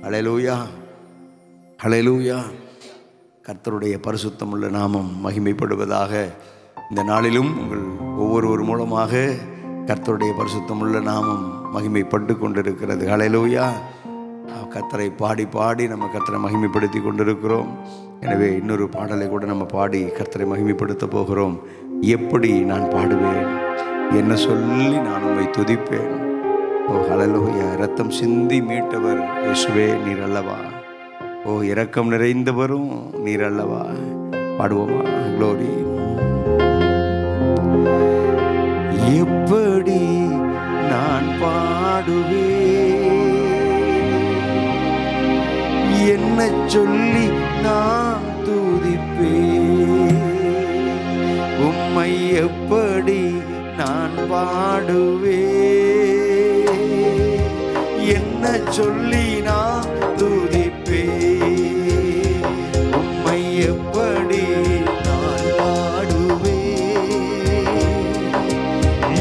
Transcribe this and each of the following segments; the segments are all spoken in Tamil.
ஹல்லேலூயா, ஹல்லேலூயா. கர்த்தருடைய பரிசுத்தமுள்ள நாமம் மகிமைப்படுவதாக. இந்த நாளிலும் உங்கள் ஒவ்வொருவர் மூலமாக கர்த்தருடைய பரிசுத்தமுள்ள நாமம் மகிமைப்பட்டு கொண்டிருக்கிறது. ஹல்லேலூயா. கர்த்தரை பாடி பாடி நம்ம கர்த்தரை மகிமைப்படுத்தி கொண்டிருக்கிறோம். எனவே இன்னொரு பாடலை கூட நம்ம பாடி கர்த்தரை மகிமைப்படுத்த போகிறோம். எப்படி நான் பாடுவேன், என்ன சொல்லி நான் உம்மை துதிப்பேன். ஓ ஹல்லேலூயா. இரத்தம் சிந்தி மீட்டவர் இயேசுவே நீர் அல்லவா. ஓ இரக்கம் நிறைந்தவரும் நீர் அல்லவா. பாடுவோமா? க்ளோரி. எப்படி நான் பாடுவேன், என்ன சொல்லி நான் துதிப்பேன். உம்மை எப்படி நான் பாடுவேன், என்ன சொல்லி நான் துதிப்பேன். உம்மை எப்படி நான் பாடுவேன்,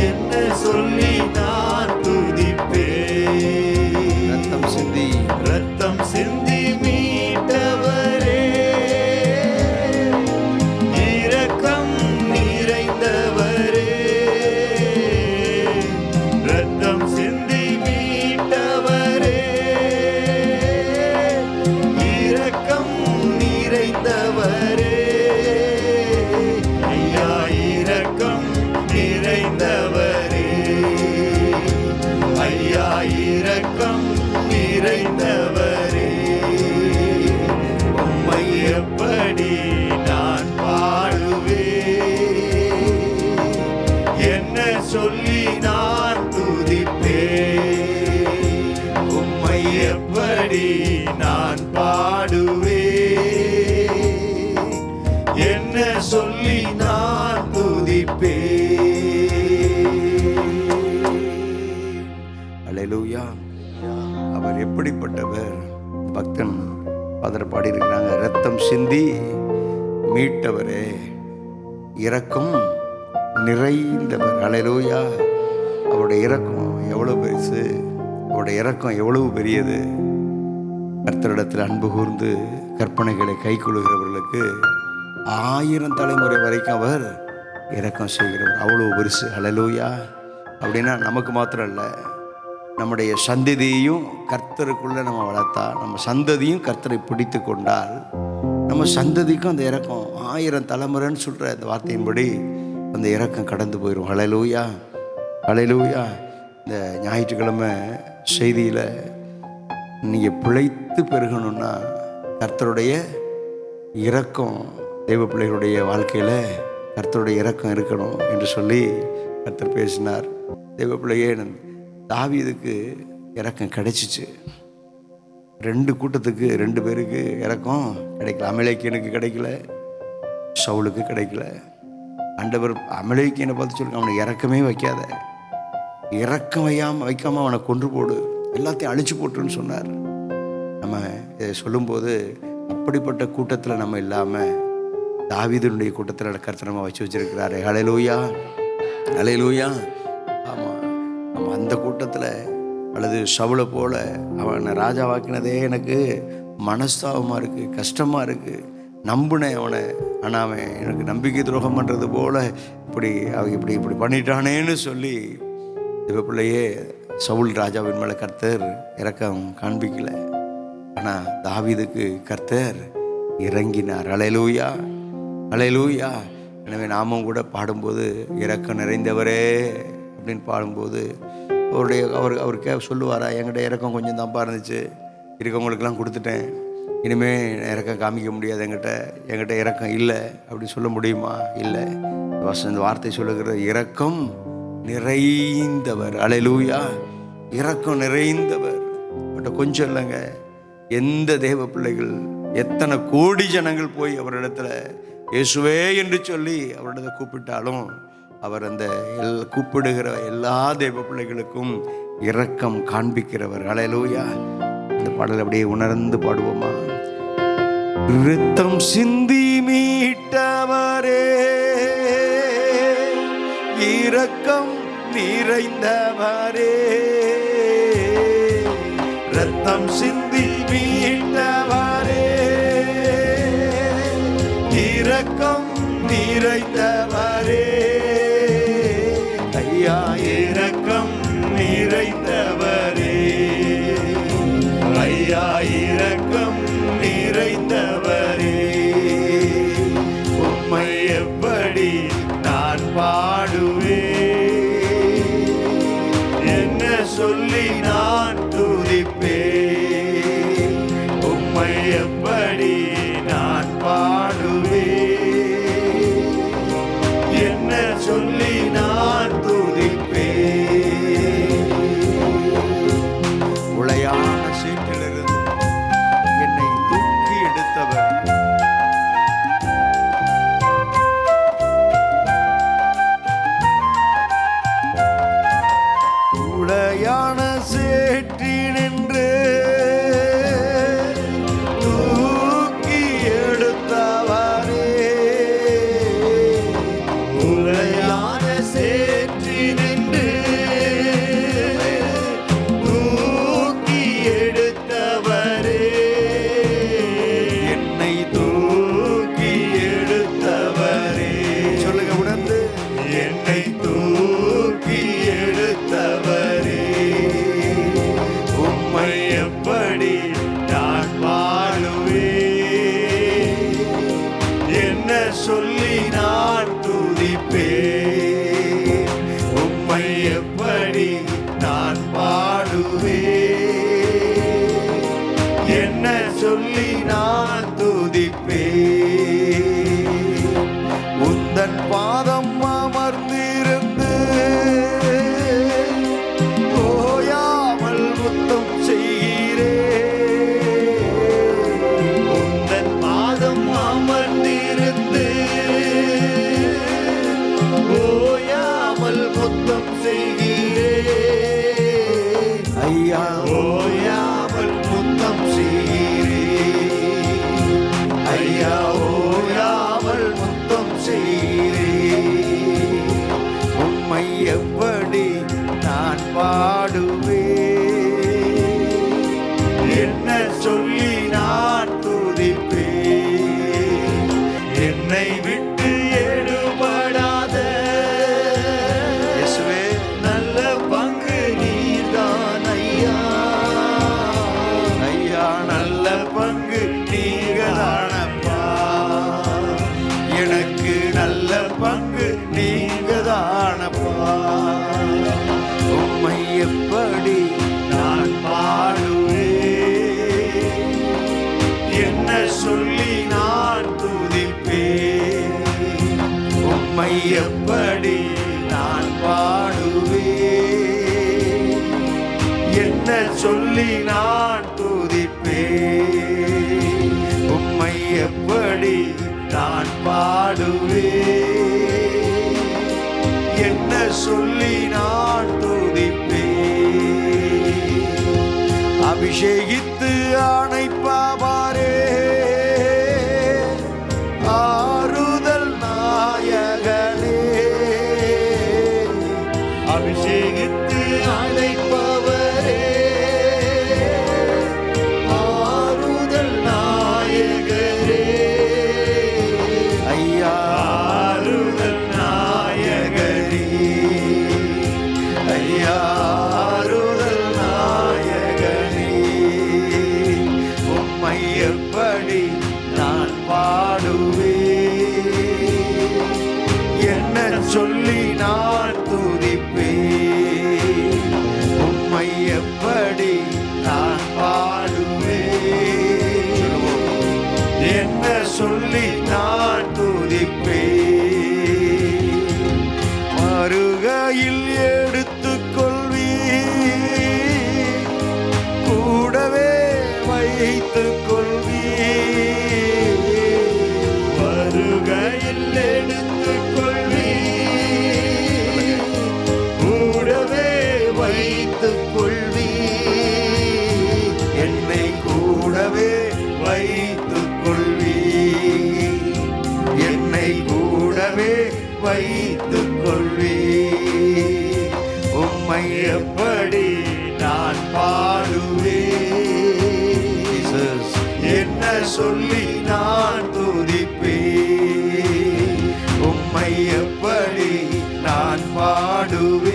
என்ன சொல்லி நான் துதிப்பேன். ரத்தம் சிந்தி, ரத்தம் சிந்தி மீட்டவரே, இரக்கம் நிறைந்தவரே. ரத்தம் சிந்தி மீட்டவரே, இரக்கம் நிறைந்தவரே. ஐயா இரக்கம் நிறைந்தவரே, ஐயா இரக்கம் நிறைந்தவரே. உம்மை எப்படி நான் பாடுவேன், என்ன சொல்லி நான் துதிப்பேன். உம்மை எப்படி நான் பாடுவேன், என்ன சொல்லி நான் துதிப்பேன். ஹல்லேலூயா. அவர் எப்படிப்பட்டவர்? பக்தன் பதர் பாடியிருக்கிறாங்க. ரத்தம் சிந்தி மீட்டவரே, இரக்கம் நிறைந்தவர். ஹல்லேலூயா. அவருடைய இரக்கம் எவ்வளவு பெருசு, அவருடைய இரக்கம் எவ்வளவு பெரியது. கர்த்தரிடத்தில் அன்பு கூர்ந்து கற்பனைகளை கை கொள்ளுகிறவர்களுக்கு 1000 தலைமுறை வரைக்கும் அவர் இரக்கம் செய்கிறவர். அவ்வளவு பெருசு. ஹல்லேலூயா. அப்படின்னா நமக்கு மாத்திரம் இல்லை, நம்முடைய சந்ததியையும் கர்த்தருக்குள்ளே நம்ம வளர்த்தா, நம்ம சந்ததியும் கர்த்தரை பிடித்து கொண்டால், நம்ம சந்ததிக்கும் அந்த இரக்கம் 1000 தலைமுறைன்னு சொல்கிற அந்த வார்த்தையின்படி அந்த இரக்கம் கடந்து போயிடும். ஹல்லேலூயா, ஹல்லேலூயா. இந்த ஞாயிற்றுக்கிழமை செய்தியில் நீங்கள் பிழைத்து பெருகணும்னா கர்த்தருடைய இரக்கம், தெய்வ பிள்ளைகளுடைய வாழ்க்கையில் கர்த்தருடைய இரக்கம் இருக்கணும் என்று சொல்லி கர்த்தர் பேசினார். தெய்வ பிள்ளையே, தாவீதுக்கு இரக்கம் கிடைச்சிச்சு. 2 கூட்டத்துக்கு 2 பேருக்கு இரக்கம் கிடைக்கல. அமலேக்கியனுக்கு கிடைக்கல, சவுலுக்கு கிடைக்கல. ஆண்டவர் அமலேக்கியனை பார்த்து சொல்லுங்க, அவனுக்கு இரக்கமே வைக்காத, இரக்கம் வைக்காமல் அவனை கொன்று போடு, எல்லாத்தையும் அழிச்சு போட்டுன்னு சொன்னார். நம்ம இதை சொல்லும்போது அப்படிப்பட்ட கூட்டத்தில் நம்ம இல்லாமல் தாவீதுனுடைய கூட்டத்தில் கர்த்தர் நம்ம வச்சிருக்கிறாரு. ஹல்லேலூயா, ஹல்லேலூயா. ஆமாம், நம்ம அந்த கூட்டத்தில் அல்லது சவுலை போல அவனை ராஜாவாக்கினதே எனக்கு மனஸ்தாபமாக இருக்குது, கஷ்டமாக இருக்குது, நம்பினேன் அவனை, ஆனால் அவன் எனக்கு நம்பிக்கை துரோகம் பண்ணுறது போல் அவன் இப்படி பண்ணிட்டானேன்னு சொல்லி இவ பிள்ளையே சவுல் ராஜாவின் மேலே கர்த்தர் இரக்கம் காண்பிக்கல. ஆனால் தாவீதுக்கு கர்த்தர் இறங்கினார். ஹல்லேலூயா, ஹல்லேலூயா. எனவே நாமும் கூட பாடும்போது இரக்கம் நிறைந்தவரே அப்படின்னு பாடும்போது அவருக்கே சொல்லுவாரா, என்கிட்ட இறக்கம் கொஞ்சம் தான்ப்பா இருந்துச்சு, இருக்கவங்களுக்கெல்லாம் கொடுத்துட்டேன், இனிமேல் இறக்கம் காமிக்க முடியாது, என்கிட்ட இறக்கம் இல்லை அப்படின்னு சொல்ல முடியுமா? இல்லை. இந்த வார்த்தை சொல்லுகிற இரக்கம் நிறைந்தவர். ஹல்லேலூயா. இரக்கம் நிறைந்தவர். பட் கொஞ்சம் இல்லைங்க, எந்த தேவ பிள்ளைகள், எத்தனை கோடி ஜனங்கள் போய் அவரிடத்துல இயேசுவே என்று சொல்லி அவரிடத்தை கூப்பிட்டாலும் அவர் அந்த கூப்பிடுகிற எல்லா தேவ பிள்ளைகளுக்கும் இரக்கம் காண்பிக்கிறவர். ஹல்லேலூயா. இந்த பாடல் அப்படியே உணர்ந்து பாடுவோமா? இரத்தம் சிந்தி மீட்டவரே, இரக்கம் நிறைந்தவரே, ரத்தம் சிந்தி மீட்டவரே, இரக்கம் நிறைந்தவரே, ஐயா இரக்கம் நிறைந்தவரே, ஐயா இரக்கம் நிறைந்தவரே, உம்மை எப்படி நான் பாடுவேன், என்ன சொல்லி நான் துதிப்பேன், உம்மை எப்படி நான் பாடுவேன், என்ன சொல்லி நான் துதிப்பேன். உளையான சீட்டிலிருந்து என்னை தூக்கி எடுத்தவர், உளையான சேற்றினின்று தூக்கி எடுத்தவரே, உளையான சேற்றினின்று தூக்கி எடுத்தவரே, என்னை தூக்கி எடுத்தவரே, சொல்லுங்க உணர்ந்து, என்னை தூக்கி எடுத்தவரே, உம்மை எப்படி நான் வாழுவேன், என்ன சொல்லி நான் துதிப்பேன், உம்மை எப்படி நான் பாடுவேன், என்ன சொல்லி நான் துதிப்பேன். உந்தன் பாதம் அமர்ந்திருந்து ஓயாமல் முத்தம் செய்கிறேன், உந்தன் பாதம் அமர்ந்திருந்து ஓயாமல் முத்தம் செய்கிறேன், ஐயா ஓயாமல் முத்தம் செய்கிறேன், ஐயா ஓயாமல் முத்தம் செய்கிறேன், உம்மை எப்படி நான் பாடுவேன், என்ன சொல்லி நான் துதிப்பேன், என்னை விட்டு எடுபடாத இயேசுவே நல்ல பங்கு நீர்தான் ஐயா, ஐயா நல்ல பங்கு நீங்கதானப்பா, எனக்கு நல்ல பங்கு நீங்கதானப்பா, உம்மை எப்படி நான் பாடுவேன், என்ன சொல்லி நான் துதிப்பேன், உம்மை எப்படி நான் பாடுவேன், என்ன சொல்லி நான் துதிப்பேன், உம்மை எப்படி நான் பாடுவேன், என்ன சொல்லி நான் துதிப்பேன். அபிஷேகித்து அணைப்பவரே, ஆறுதல் நாயகனே, அபிஷேகித்து அணைப்பவரே, ஆறுதல் நாயகரே, ஐயா ஆறுதல் நாயகரே, ஐயா ஆறுதல் நாயகனே, உம்மை எப்படி நான் பாடுவேன், என்ன சொல்லி நான் துதிப்பேன், உம்மை எப்படி நான் பாடுவேன், என்ன சொல்லி நான் துதிப்பேன். மறுகையில் எடுத்துக்கொள்வீர், கூடவே வைத்துக்கொள்வீர், வருகையில் எடுத்துக்கொள்வீர், கூடவே வைத்துக்கொள்வீர், என்னை கூடவே வைத்துக்கொள்வீர், என்னை கூடவே வைத்துக்கொள்வீர், உம்மை எப்படி நான் பாடுவேன், சொல்லி நான் துதிப்பேன், உம்மை எப்படி நான் பாடுவேன்,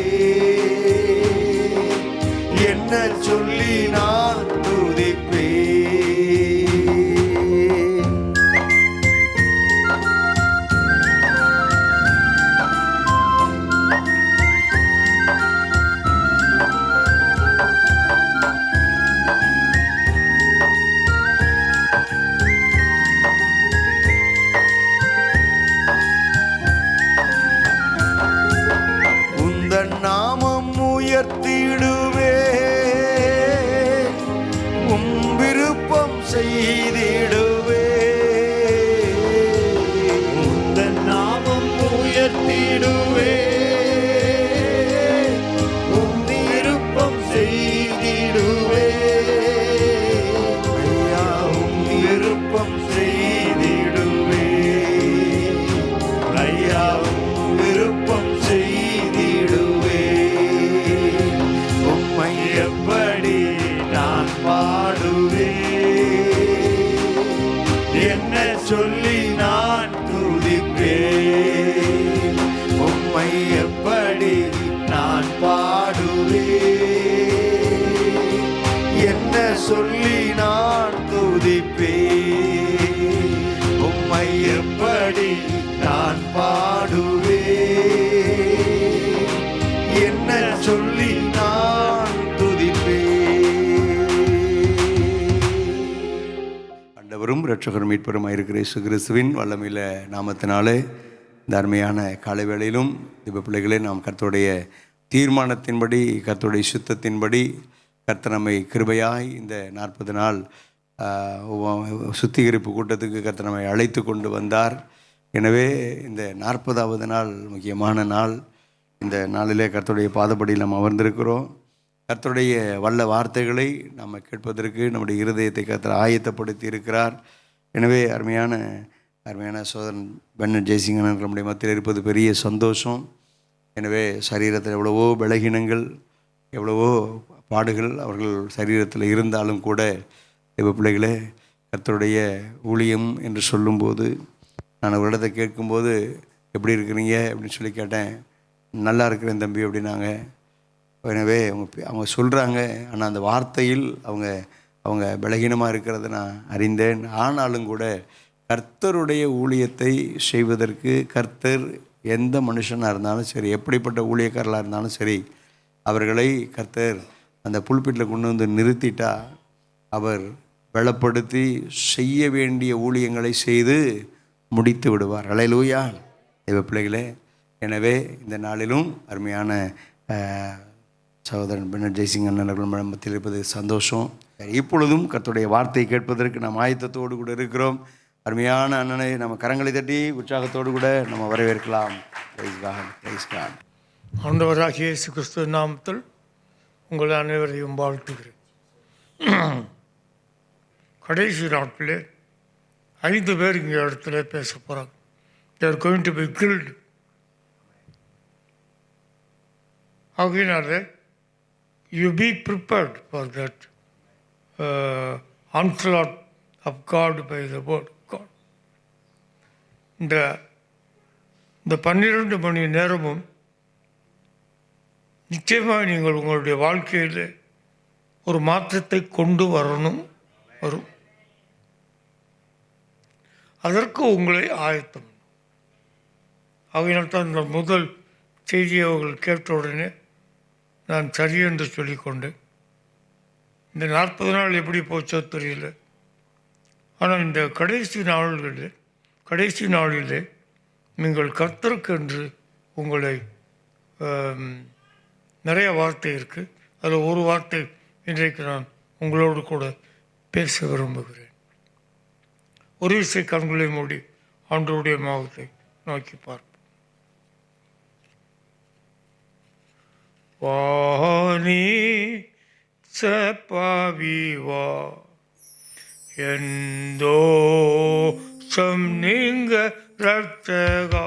என்ன சொல்லி நான் துதிப்பேன். நாமம் உயர்த்திடுவே, உம் விருப்பம் செய்திடுவே, உந்தன் நாமம் உயர்த்திடுவே, உம் விருப்பம் செய்திடுவே, ஐயா உம் விருப்பம் செய்திடுவே, ஐயா உம் விருப்பம் செய்திடுவே, உம்மை எப்படி நான் பாடுவேன், என்ன சொல்லி நான் துதிப்பேன், உம்மை எப்படி நான் பாடுவேன், என்ன சொல்லி நான் துதிப்பேன், உம்மை எப்படி நான் பாடுவேன், என்ன சொல்லி நான் துதிப்பேன். ஆண்டவரும் இரட்சகரும் மீட்பருமாய் இருக்கிற இயேசு கிறிஸ்துவின் வல்லமையுள்ள நாமத்தினாலே இந்த அருமையான காலை வேளையிலும் இந்த பிள்ளைகளே நாம் கர்த்தருடைய தீர்மானத்தின்படி, கர்த்தருடைய சுத்தத்தின்படி கர்த்தர் நம்மை கிருபையாய் இந்த 40 நாள் சுத்திகரிப்பு கூட்டத்துக்கு கர்த்தர் நம்மை அழைத்து கொண்டு வந்தார். எனவே இந்த 40வது நாள் முக்கியமான நாள். இந்த நாளிலே கர்த்தருடைய பாதப்படியில் நாம் அமர்ந்திருக்கிறோம். கர்த்தருடைய வல்ல வார்த்தைகளை நாம் கேட்பதற்கு நம்முடைய இருதயத்தை கர்த்தர் ஆயத்தப்படுத்தி இருக்கிறார். எனவே அருமையான சோதரன் பென்னட் ஜெய்சிங்கன் நம்முடைய மத்தியில் இருப்பது பெரிய சந்தோஷம். எனவே சரீரத்தில் எவ்வளவோ பலகீனங்கள், எவ்வளவோ பாடுகள் அவர்கள் சரீரத்தில் இருந்தாலும் கூட தெய்வ பிள்ளைகளே, கர்த்தருடைய ஊழியம் என்று சொல்லும்போது நான் ஒரு இடத்தை கேட்கும்போது எப்படி இருக்கிறீங்க அப்படின்னு சொல்லி கேட்டேன். நல்லா இருக்கிறேன் தம்பி அப்படின்னாங்க. எனவே அவங்க சொல்கிறாங்க, ஆனால் அந்த வார்த்தையில் அவங்க பலகீனமாக இருக்கிறத நான் அறிந்தேன். ஆனாலும் கூட கர்த்தருடைய ஊழியத்தை செய்வதற்கு கர்த்தர் எந்த மனுஷனாக இருந்தாலும் சரி, எப்படிப்பட்ட ஊழியக்காரர்களாக இருந்தாலும் சரி, அவர்களை கர்த்தர் அந்த புல்பிட்டில் கொண்டு வந்து நிறுத்திட்டா அவர் பலப்படுத்தி செய்ய வேண்டிய ஊழியங்களை செய்து முடித்து விடுவார். அல்லேலூயா தெய்வ பிள்ளைகளே. எனவே இந்த நாளிலும் அருமையான சகோதரன் பென்னட் ஜெய்சிங்கன் அவர்கள் மத்தியில் இருப்பது சந்தோஷம். இப்பொழுதும் கர்த்தருடைய வார்த்தையை கேட்பதற்கு நாம் ஆயத்தத்தோடு கூட இருக்கிறோம். அருமையான அண்ணனை நம்ம கரங்களை தட்டி உற்சாகத்தோடு கூட நம்ம வரவேற்கலாம். ஆண்டவராகிய இயேசு கிறிஸ்து நாமத்தில் உங்கள் அனைவரையும் வாழ்த்துகிறேன். கடைசி நாட்களே 5 பேர் இங்கே இடத்துல பேச போகிறாங்க. they are going to be killed. ஆகையினால you be prepared for that onslaught of God by the word of God. இந்த 12 மணி நேரமும் நிச்சயமாக நீங்கள் உங்களுடைய வாழ்க்கையில் ஒரு மாற்றத்தை கொண்டு வரும். அதற்கு உங்களை ஆயத்தம். ஆகையினால்தான் இந்த முதல் செய்தியை அவர்கள் கேட்ட உடனே நான் சரி என்று சொல்லிக்கொண்டேன். இந்த 40 நாள் எப்படி போச்சோ தெரியல. ஆனால் இந்த கடைசி நாளிலே நீங்கள் கர்த்தருக்கென்று உங்களை நிறைய வார்த்தை இருக்குது. அதில் ஒரு வார்த்தை இன்றைக்கு நான் உங்களோடு கூட பேச விரும்புகிறேன். ஒரு விசை கண்களை மூடி ஆண்டவருடைய முகத்தை நோக்கி பார்ப்போம். வாணி சப்பாவிவா எந்தோஷம் நீங்க ரட்சகா,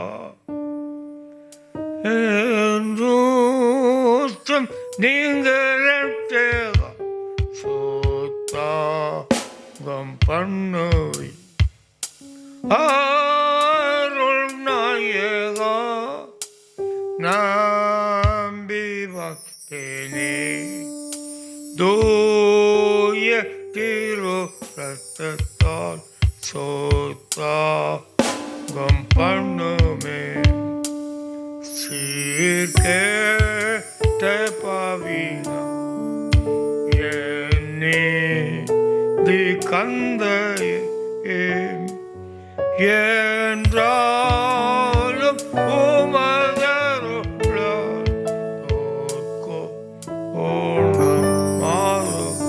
எந்தோஷம் நீங்க ரட்சகா, சோத்தா பண்ணுவி அருள் நாயகா நம்பி வந்தேனே தூய திரு ரத்தத்தால் சோத்தாகம் பண்ணுமே சீர்கேட்ட பாவினா என்னே தி கந்தையே என்றாலும் உமதருளால் தோற்கோ ஓணமாறும்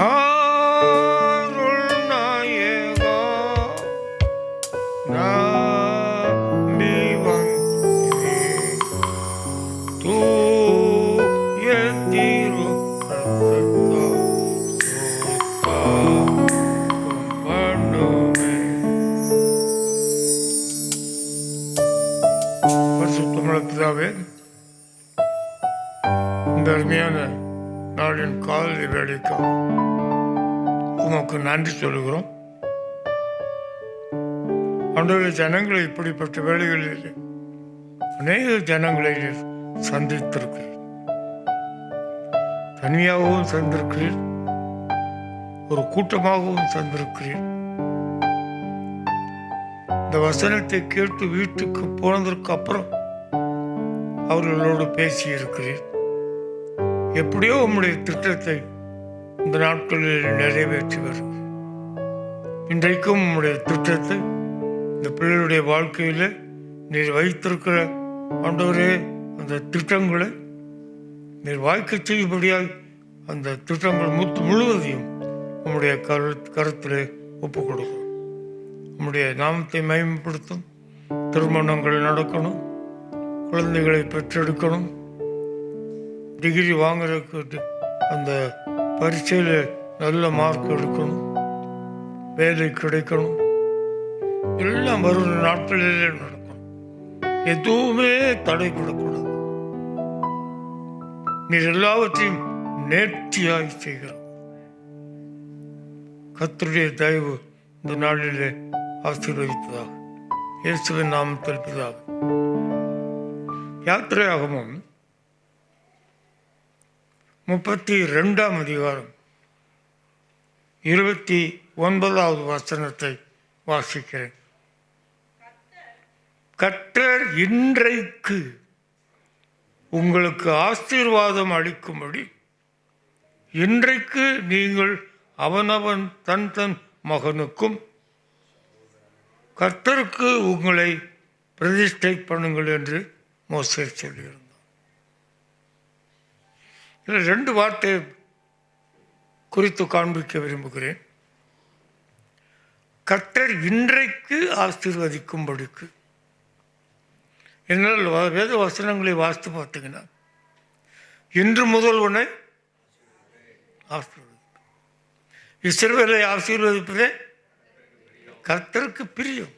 அருள் நாயகா நம்பி வந்தேன் தூய திரு ரத்தத்தால் சோத்தாகம் பண்ணுமே. பரிசுத்தமுள்ள பிதாவே, இந்த அருமையான நாளின் காலை வேலைக்காக உமக்கு நன்றி சொல்கிறோம். ஆண்டவரே, ஜனங்களை இப்படிப்பட்ட வேலைகளில் அநேக ஜனங்களை சந்தித்திருக்கிறேன். தனியாகவும் சந்திருக்கிறேன், ஒரு கூட்டமாகவும் சந்திருக்கிறேன். இந்த வசனத்தை கேட்டு வீட்டுக்கு போனதற்கு அப்புறம் அவர்களோடு பேசி இருக்கிறேன். எப்படியோ உம்முடைய திட்டத்தை இந்த நாட்களில் நிறைவேற்றி வருகிறேன். இன்றைக்கும் உம்முடைய திட்டத்தை இந்த பிள்ளைகளுடைய வாழ்க்கையில் நீர் வைத்திருக்கிற ஆண்டவரே அந்த திட்டங்களை நீர் வாய்க்க செய்யும்படியாக அந்த திட்டங்கள் முழுவதையும் உம்முடைய கருத்திலே ஒப்புக் கொடுக்கும். உம்முடைய நாமத்தை மகிமைப்படுத்தும். திருமணங்கள் நடக்கணும், குழந்தைகளை பெற்றெடுக்கணும், டிகிரி வாங்குறதுக்கு அந்த பரீட்சையில் நல்ல மார்க் எடுக்கணும், வேலை கிடைக்கணும், எல்லாம் வரும் நாட்களிலே நடக்கும். எதுவுமே தடைப்படக்கூடாது. நீர் எல்லாவற்றையும் நேர்த்தியாய் செய்கிறோம். கர்த்தருடைய தயவு இந்த நாளிலே ஆசீர்வதிப்பதாக இயேசுவின் நாமத்தில் பிதாவே. யாத்திரையாகமம் 32ஆம் அதிகாரம் 29வது வசனத்தை வாசிக்கிறேன். கர்த்தர் இன்றைக்கு உங்களுக்கு ஆசீர்வாதம் அளிக்கும்படி இன்றைக்கு நீங்கள் அவனவன் தன் தன் மகனுக்கும் கர்த்தருக்கு உங்களை பிரதிஷ்டை பண்ணுங்கள் என்று மோசே சொல்லியிருந்தார். இதில் 2 வார்த்தை குறித்து காண்பிக்க விரும்புகிறேன். கர்த்தர் இன்றைக்கு ஆசீர்வதிக்கும்படிக்கு. என்னால் வேத வசனங்களை வாசித்து பார்த்தீங்கன்னா, இன்று முதல் உன்னை ஆசீர்வதிப்பார். இஸ்ரவேலை ஆசீர்வதிப்பதே கர்த்தருக்கு பிரியம்.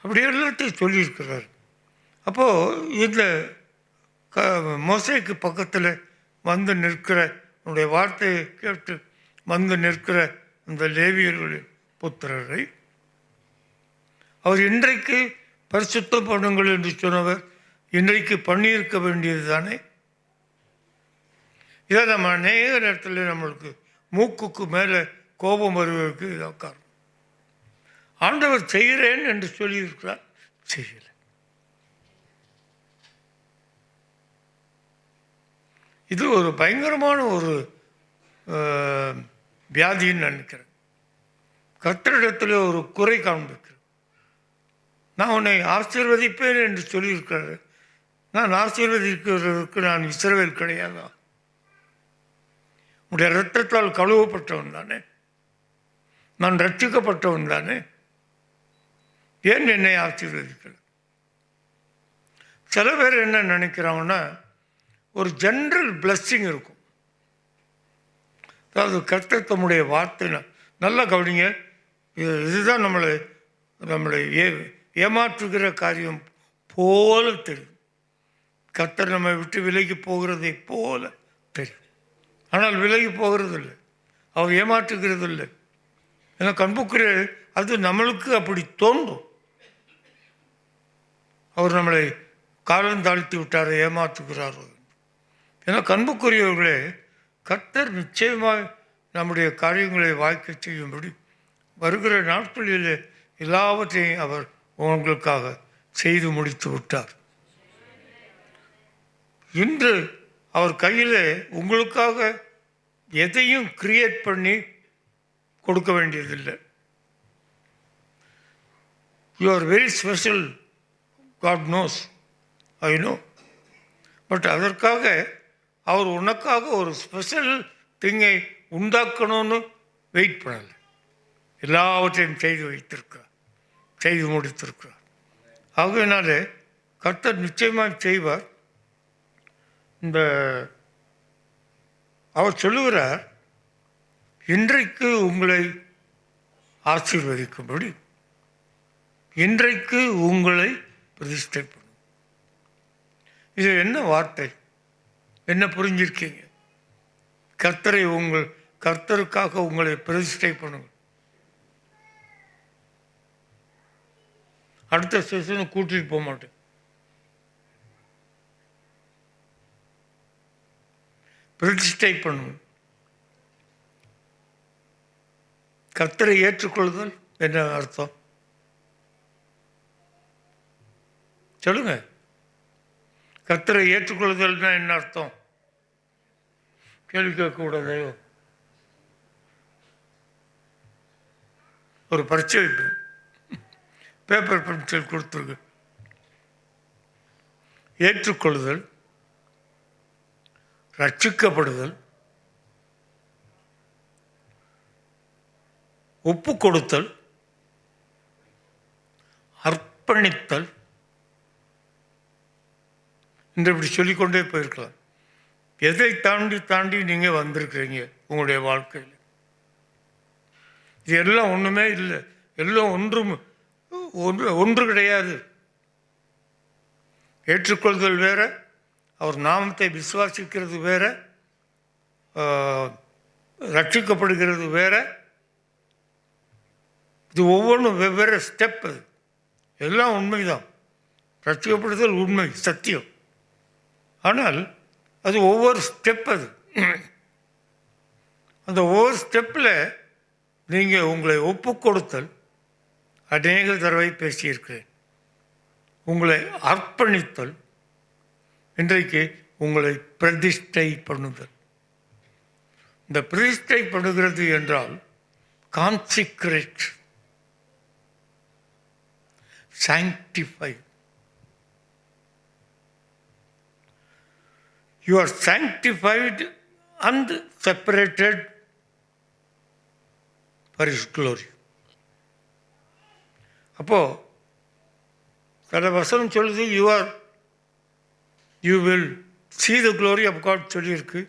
அப்படி எல்லாத்தையும் சொல்லியிருக்கிறார். அப்போது இந்த மோசேக்கு பக்கத்தில் வந்து நிற்கிற உன்னுடைய வார்த்தையை கேட்டு வந்து நிற்கிற அந்த லேவியர்களின் புத்திரரை அவர் இன்றைக்கு பரிசுத்தம் பண்ணுங்கள் என்று சொன்னவர் இன்றைக்கு பண்ணியிருக்க வேண்டியது தானே. இதை நம்ம அநேக நேரத்தில் நம்மளுக்கு மூக்குக்கு மேலே கோபம் வருவதற்கு இதாக காரணம். ஆண்டவர் செய்கிறேன் என்று சொல்லியிருக்கிறார், செய்யலை. இது ஒரு பயங்கரமான ஒரு வியாதின்னு நினைக்கிறேன். கர்த்தரிடத்தில் ஒரு குறை காண்பிக்கிறேன். நான் உன்னை ஆசீர்வதிப்பேன் என்று சொல்லியிருக்கிறாரு. நான் ஆசீர்வதிக்கிறதுக்கு நான் இஸ்ரவேல் கிடையாதா? உடைய இரத்தத்தால் கழுவப்பட்டவன் தானே, நான் ரட்சிக்கப்பட்டவன் தானே, ஏன் என்னை ஆசீர்வதிக்கல? சில பேர் என்ன நினைக்கிறாங்கன்னா, ஒரு ஜென்ரல் பிளஸ்ஸிங் இருக்கும். அதாவது கர்த்தர் தம்முடைய வார்த்தை நல்லா கவனிங்க. இதுதான் நம்மளை ஏமாற்றுகிற காரியம் போல தெரியும். கர்த்தர் நம்மை விட்டு விலகி போகிறதை போல தெரியும். ஆனால் விலகி போகிறதில்லை, அவர் ஏமாற்றுகிறது இல்லை. ஏன்னா கண்புக்குரிய அது நம்மளுக்கு அப்படி தோன்றும். அவர் நம்மளை காலம் தாழ்த்தி விட்டார், ஏமாற்றுகிறார். ஏன்னா கண்புக்குரியவர்களே, கர்த்தர் நிச்சயமாக நம்முடைய காரியங்களை வாய்க்க செய்யும்படி வருகிற நாட்களில் எல்லாவற்றையும் அவர் உங்களுக்காக செய்து முடித்து விட்டார். இன்று அவர் கையில் உங்களுக்காக எதையும் கிரியேட் பண்ணி கொடுக்க வேண்டியதில்லை. You are very special, God knows, I know. But அதற்காக அவர் உனக்காக ஒரு ஸ்பெஷல் திங்கை உண்டாக்கணும்னு வெயிட் பண்ணலை. எல்லாவற்றையும் செய்து வைத்திருக்கிறார், செய்து முடித்திருக்கிறார். ஆகையினாலே கர்த்தர் நிச்சயமாக செய்வார். அவர் சொல்லுகிறார், இன்றைக்கு உங்களை ஆசீர்வதிக்கும்படி இன்றைக்கு உங்களை பிரதிஷ்டை பண்ணும். இது என்ன வார்த்தை, என்ன புரிஞ்சிருக்கீங்க? கர்த்தருக்காக உங்களை பிரதிஷ்டை பண்ணுங்க. அடுத்த செஷனை கூட்டிட்டு போக மாட்டேன். பிரதிஷ்டை பண்ணுங்க. கர்த்தரை ஏற்றுக்கொள்ளுதல் என்ன அர்த்தம் சொல்லுங்க? கர்த்தரை ஏற்றுக்கொள்ளுதல்னா என்ன அர்த்தம்? கேள்வி கேட்கக்கூடாது. ஒரு பரீட்சை வைப்பேன், பேப்பர் பென்சில் கொடுத்துருக்கு. ஏற்றுக்கொள்ளுதல், ரட்சிக்கப்படுதல், ஒப்பு கொடுத்தல், அர்ப்பணித்தல் என்று இப்படி சொல்லிக்கொண்டே போயிருக்கலாம். எதை தாண்டி தாண்டி நீங்கள் வந்திருக்கிறீங்க உங்களுடைய வாழ்க்கையில்? இது எல்லாம் ஒன்றுமே இல்லை, எல்லாம் ஒன்று கிடையாது. ஏற்றுக்கொள்தல் வேற, அவர் நாமத்தை விசுவாசிக்கிறது வேற, ரட்சிக்கப்படுகிறது வேற. இது ஒவ்வொன்றும் வெவ்வேறு ஸ்டெப். அது எல்லாம் உண்மைதான். ரட்சிக்கப்படுதல் உண்மை, சத்தியம். ஆனால் அது ஒவ்வொரு ஸ்டெப். அது அந்த ஒவ்வொரு ஸ்டெப்பில் நீங்கள் உங்களை ஒப்பு கொடுத்தல் அநேக தடவை பேசியிருக்கிறேன். உங்களை அர்ப்பணித்தல், இன்றைக்கு உங்களை பிரதிஷ்டை பண்ணுதல். இந்த பிரதிஷ்டை பண்ணுகிறது என்றால் consecrate, sanctify. You are sanctified and separated for His glory. அப்போ சில வசனம் சொல்லுது, you will see the glory of God சொல்லியிருக்கு,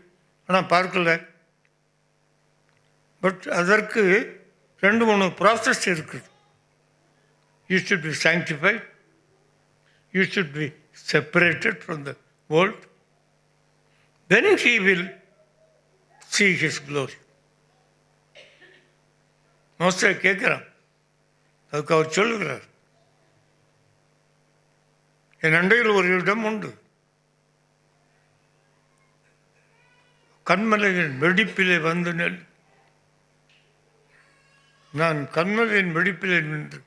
ஆனால் பார்க்கல. பட் அதற்கு 2-3 ப்ராசஸ் இருக்குது. You should be sanctified, you should be separated from the world, then He will see His glory. மோசே கேட்குறான், அதுக்கு அவர் சொல்லுகிறார், என் அண்டையில் ஒரு இடம் உண்டு, கண்மலையின் வெடிப்பிலே வந்து நெல். நான் கண்மலையின் வெடிப்பிலே நின்று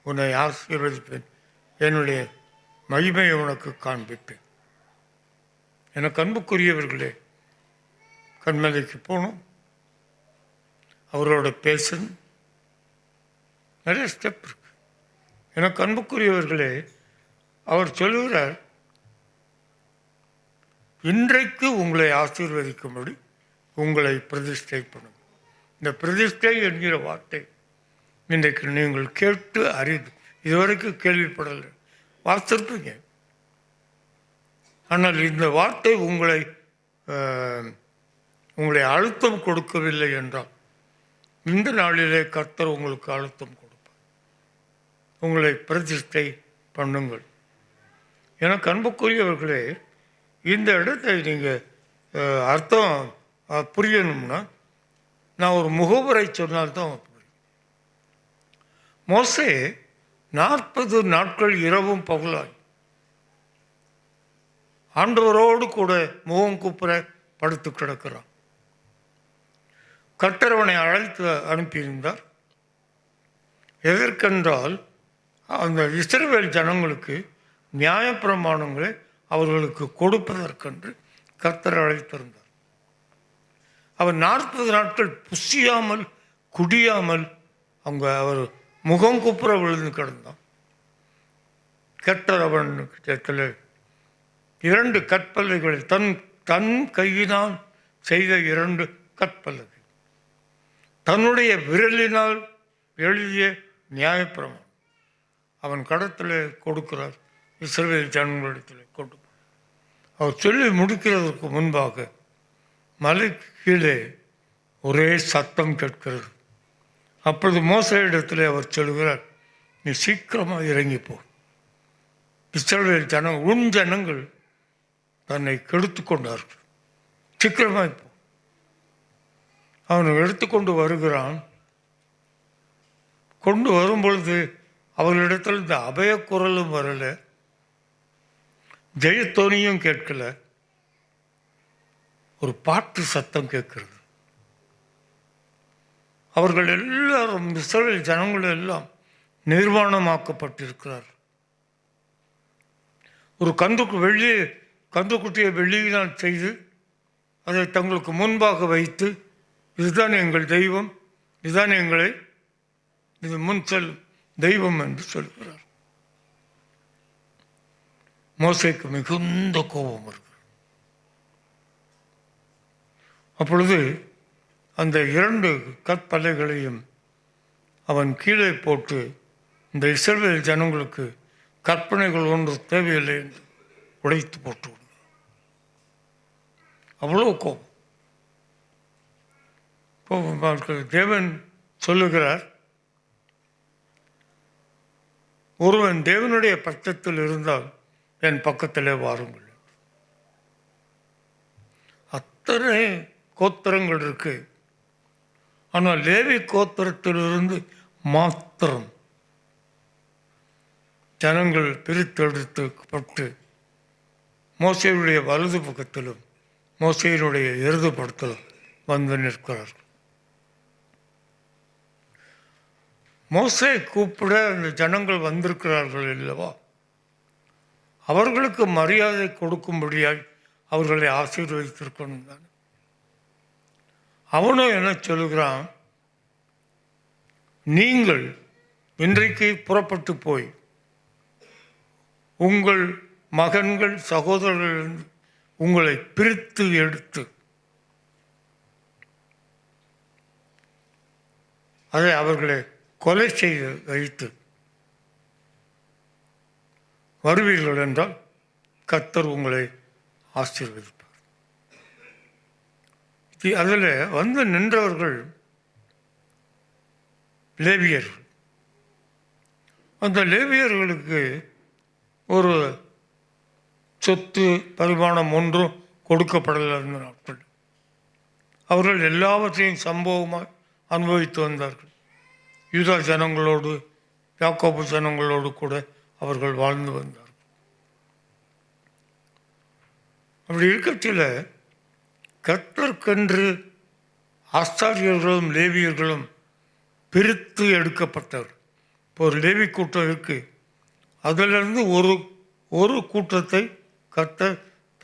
உன்னை ஆசீர்வதிப்பேன், என்னுடைய மகிமையை உனக்கு காண்பிப்பேன். எனக்கு அன்புக்குரியவர்களே, கண்மலைக்கு போகணும், அவரோட பேசணும், நிறைய ஸ்டெப் இருக்கு. எனக்கு அன்புக்குரியவர்களே, அவர் சொல்லுகிறார், இன்றைக்கு உங்களை ஆசீர்வதிக்கும்படி உங்களை பிரதிஷ்டை பண்ணும். இந்த பிரதிஷ்டை என்கிற வார்த்தை இன்றைக்கு நீங்கள் கேட்டு அறிந்து இதுவரைக்கும் கேள்விப்படலை, வாசித்திருப்பீங்க. ஆனால் இந்த வார்த்தை உங்களை அழுத்தம் கொடுக்கவில்லை என்றால் இந்த நாளிலே கர்த்தர் உங்களுக்கு அழுத்தம் கொடுப்பார். உங்களை பிரதிஷ்டை பண்ணுங்கள். எனக்கு அன்புக்குரியவர்களே, இந்த இடத்தை நீங்கள் அர்த்தம் புரியணும்னா நான் ஒரு முகவுரை சொன்னால்தான் புரியும். மோசே 40 நாட்கள் இரவும் பகலாய் ஆண்டவரோடு கூட முகம் கூப்புற படுத்து கிடக்கிறான். கர்த்தர் அவனை அழைத்து அனுப்பியிருந்தார். எதற்கென்றால் அந்த இஸ்ரவேல் ஜனங்களுக்கு நியாயப்பிரமாணங்களை அவர்களுக்கு கொடுப்பதற்கென்று கர்த்தர் அழைத்திருந்தார். அவர் 40 நாட்கள் புசியாமல் குடியாமல் அங்கே அவர் முகம் குப்புற விழுந்து கிடந்தான். கர்த்தர் அவனிடத்தில் 2 கற்பலகைகள் தன் கையினால் செய்த 2 கற்பலகை, தன்னுடைய விரலினால் எழுதிய நியாயப்பிரமாணம் அவன் கடத்தில் கொடுக்கிறார். இஸ்ரவேல் ஜனங்களிடத்தில் கொடுப்பார். அவர் சொல்லி முடிக்கிறதற்கு முன்பாக மலை கீழே ஒரே சத்தம் கேட்கிறது. அப்பொழுது மோசே இடத்துல அவர் சொல்கிறார், நீ சீக்கிரமாக இறங்கிப்போ. இஸ்ரவேல் உன் ஜனங்கள் தன்னை கெடுத்து கொண்டார்கள், சீக்கிரமாக போ. அவனை எடுத்துக்கொண்டு வருகிறான். கொண்டு வரும் பொழுது அவர்களிடத்தில் இந்த அபயக்குரலும் வரலை, ஜெயத்தோனியும் கேட்கல, ஒரு பாட்டு சத்தம் கேட்கிறது. அவர்கள் எல்லாரும் இஸ்ரவேல் ஜனங்கள் எல்லாம் நிர்வாணமாக்கப்பட்டிருக்கிறார். ஒரு கன்றுக்குட்டியை வெள்ளியினால் செய்து அதை தங்களுக்கு முன்பாக வைத்து, இதுதான் எங்கள் தெய்வம், இதுதான் இது முன் செல்லும் தெய்வம் என்று சொல்கிறார். மோசேக்கு மிகுந்த கோபம் வருகிறது. அப்பொழுது அந்த 2 கற்பலைகளையும் அவன் கீழே போட்டு, இந்த இஸ்ரவேல் ஜனங்களுக்கு கற்பனைகள் ஒன்று தேவையில்லை என்று உடைத்து போட்டு விடுகிறார். அவ்வளோ கோபம். தேவன் சொல்லுகிறார், ஒருவன் தேவனுடைய பட்சத்தில் இருந்தால் என் பக்கத்திலே வாருங்கள். அத்தனை கோத்திரங்கள் இருக்கு. ஆனால் லேவி கோத்திரத்திலிருந்து மாத்திரம் ஜனங்கள் பிரித்தெடுக்கப்பட்டு மோசேயுடைய வலது பக்கத்திலும் மோசேயினுடைய இடது பக்கத்திலும் வந்து நிற்கிறார்கள். மோசே கூப்பிட அந்த ஜனங்கள் வந்திருக்கிறார்கள் அல்லவா, அவர்களுக்கு மரியாதை கொடுக்கும்படியாய் அவர்களை ஆசீர்வதித்திருக்கணும் தான். அவனும் என்ன சொல்லுகிறான், நீங்கள் இன்றைக்கு புறப்பட்டு போய் உங்கள் மகன்கள் சகோதரர்களிலிருந்து உங்களை பிரித்து எடுத்து அதை அவர்களை கொலை செய்து வைத்து வருவீர்கள் என்றால் கர்த்தர் உங்களை ஆசீர்வதிப்பார். அதில் வந்து நின்றவர்கள் லேவியர்கள். அந்த லேவியர்களுக்கு ஒரு சொத்து பரிமாணம் ஒன்றும் கொடுக்கப்படலை. அந்த நாட்கள் அவர்கள் எல்லாவற்றையும் சம்பவமாக அனுபவித்து வந்தார்கள். யூதா ஜனங்களோடு யாக்கோபு ஜனங்களோடு கூட அவர்கள் வாழ்ந்து வந்தார்கள். அப்படி இருக்கச்சில் கர்த்தருக்கென்று ஆசாரியர்களும் லேவியர்களும் பிரித்து எடுக்கப்பட்டவர். இப்போ ஒரு லேவி கூட்டம் இருக்கு, அதிலிருந்து ஒரு கூட்டத்தை கர்த்தர்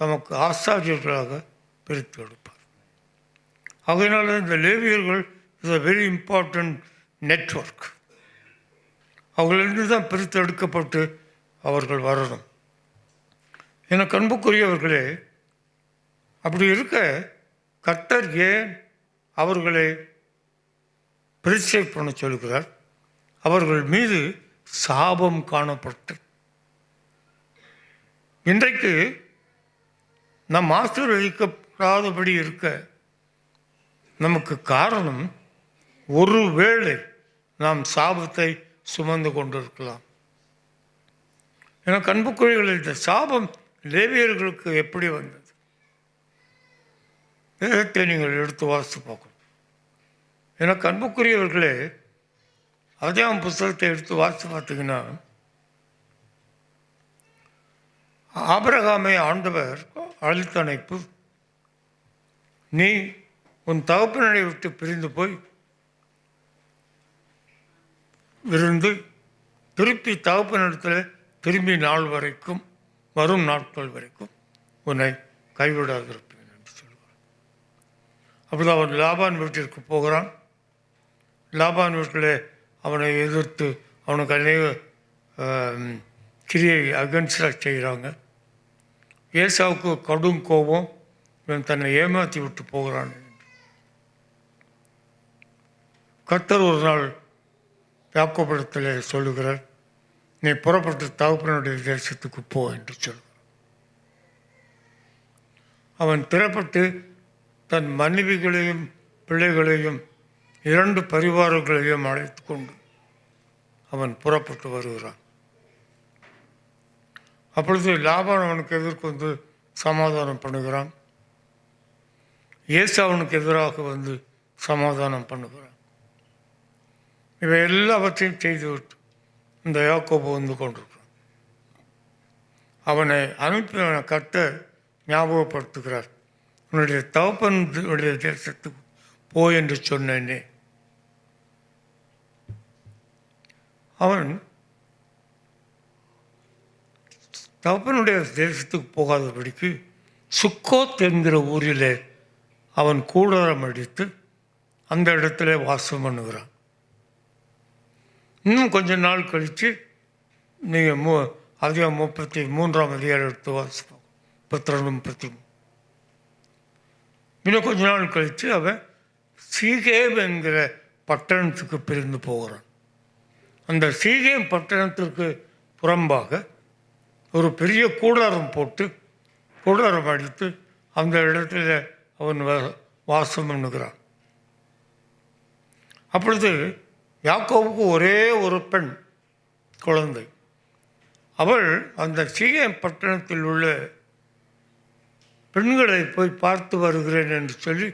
தமக்கு ஆசாரியர்களாக பிரித்து எடுப்பார். அதனால இந்த லேவியர்கள் is a very important network. அவர்களிருந்து தான் பிரித்து எடுக்கப்பட்டு அவர்கள் வரணும். எனக்கு அன்புக்குரியவர்களே, அப்படி இருக்க கர்த்தர் ஏன் அவர்களை பரிச்சை பண்ண சொல்கிறார்? அவர்கள் மீது சாபம் காணப்பட்டு இன்றைக்கு நம் ஆசீர்வதிக்கப்படாதபடி இருக்க நமக்கு காரணம், ஒருவேளை நாம் சாபத்தை சுமந்து கொண்டிருக்கலாம். எனக்கு அன்புக்குரியவர்களே, இந்த சாபம் லேவியர்களுக்கு எப்படி வந்தது? வேதத்தை நீங்கள் எடுத்து வாசித்து பார்க்கணும். எனக்கு அன்புக்குரியவர்களே, ஆதியாகமம் புஸ்தகத்தை எடுத்து வாசித்து பார்த்தீங்கன்னா, ஆபிரகாமை ஆண்டவர் அழைத்த அழைப்பு, நீ உன் தகப்பனை விட்டு பிரிந்து போய் இருந்து திருப்பி தகப்பனிடத்தில் திரும்பி நாள் வரைக்கும், வரும் நாட்கள் வரைக்கும் உன்னை கைவிடாதிருப்பேன் என்று சொல்வார். அப்படி அவன் லாபான் வீட்டிற்கு போகிறான். லாபான் வீட்டில் அவனை எதிர்த்து அவனுக்கு அநேக கிரியை அகென்ஸ்டாக செய்கிறாங்க. ஏசாவுக்கு கடும் கோபம், இவன் தன்னை ஏமாற்றி விட்டு போகிறான். கர்த்தர் ஒரு நாள் யாக்கோபிடத்தில் சொல்லுகிறார், நீ புறப்பட்டு தகப்பனுடைய தேசத்துக்கு போ என்று சொல்கிறார். அவன் திறப்பட்டு தன் மனைவிகளையும் பிள்ளைகளையும் 2 பரிவாரங்களையும் அழைத்து கொண்டு அவன் புறப்பட்டு வருகிறான். அப்பொழுது லாபான் அவனுக்கு எதிர்க்கு வந்து சமாதானம் பண்ணுகிறான். ஏசு அவனுக்கு எதிராக வந்து சமாதானம் பண்ணுகிறான். இவை எல்லாவற்றையும் செய்துவிட்டு இந்த யாக்கோபு வந்து கொண்டிருக்கிறான். அவனை அனுப்பின கர்த்தர் ஞாபகப்படுத்துகிறார், உன்னுடைய தகப்பனுடைய தேசத்துக்கு போ என்று சொன்னேனே. அவன் தகப்பனுடைய தேசத்துக்கு போகாதபடிக்கு சுக்கோத் என்கிற ஊரிலே அவன் கூடாரம் அடித்து அந்த இடத்துல வாசம் பண்ணுகிறான். இன்னும் கொஞ்ச நாள் கழித்து நீங்கள் அதிகம் 33ஆம் அதிகாரம் எடுத்து வாசிப்போம், 32, 33. இன்னும் கொஞ்ச நாள் கழித்து அவன் சீகேம் என்கிற பட்டணத்துக்கு பிரிந்து போகிறான். அந்த சீகேம் பட்டணத்திற்கு புறம்பாக ஒரு பெரிய கூடாரம் போட்டு கூடாரம் அடித்து அந்த இடத்துல அவன் வாசம் பண்ணுகிறான். அப்பொழுது யாக்கோவுக்கு ஒரே ஒரு பெண் குழந்தை. அவள் அந்த சீகேம் பட்டணத்தில் உள்ள பெண்களை போய் பார்த்து வருகிறேன் என்று சொல்லி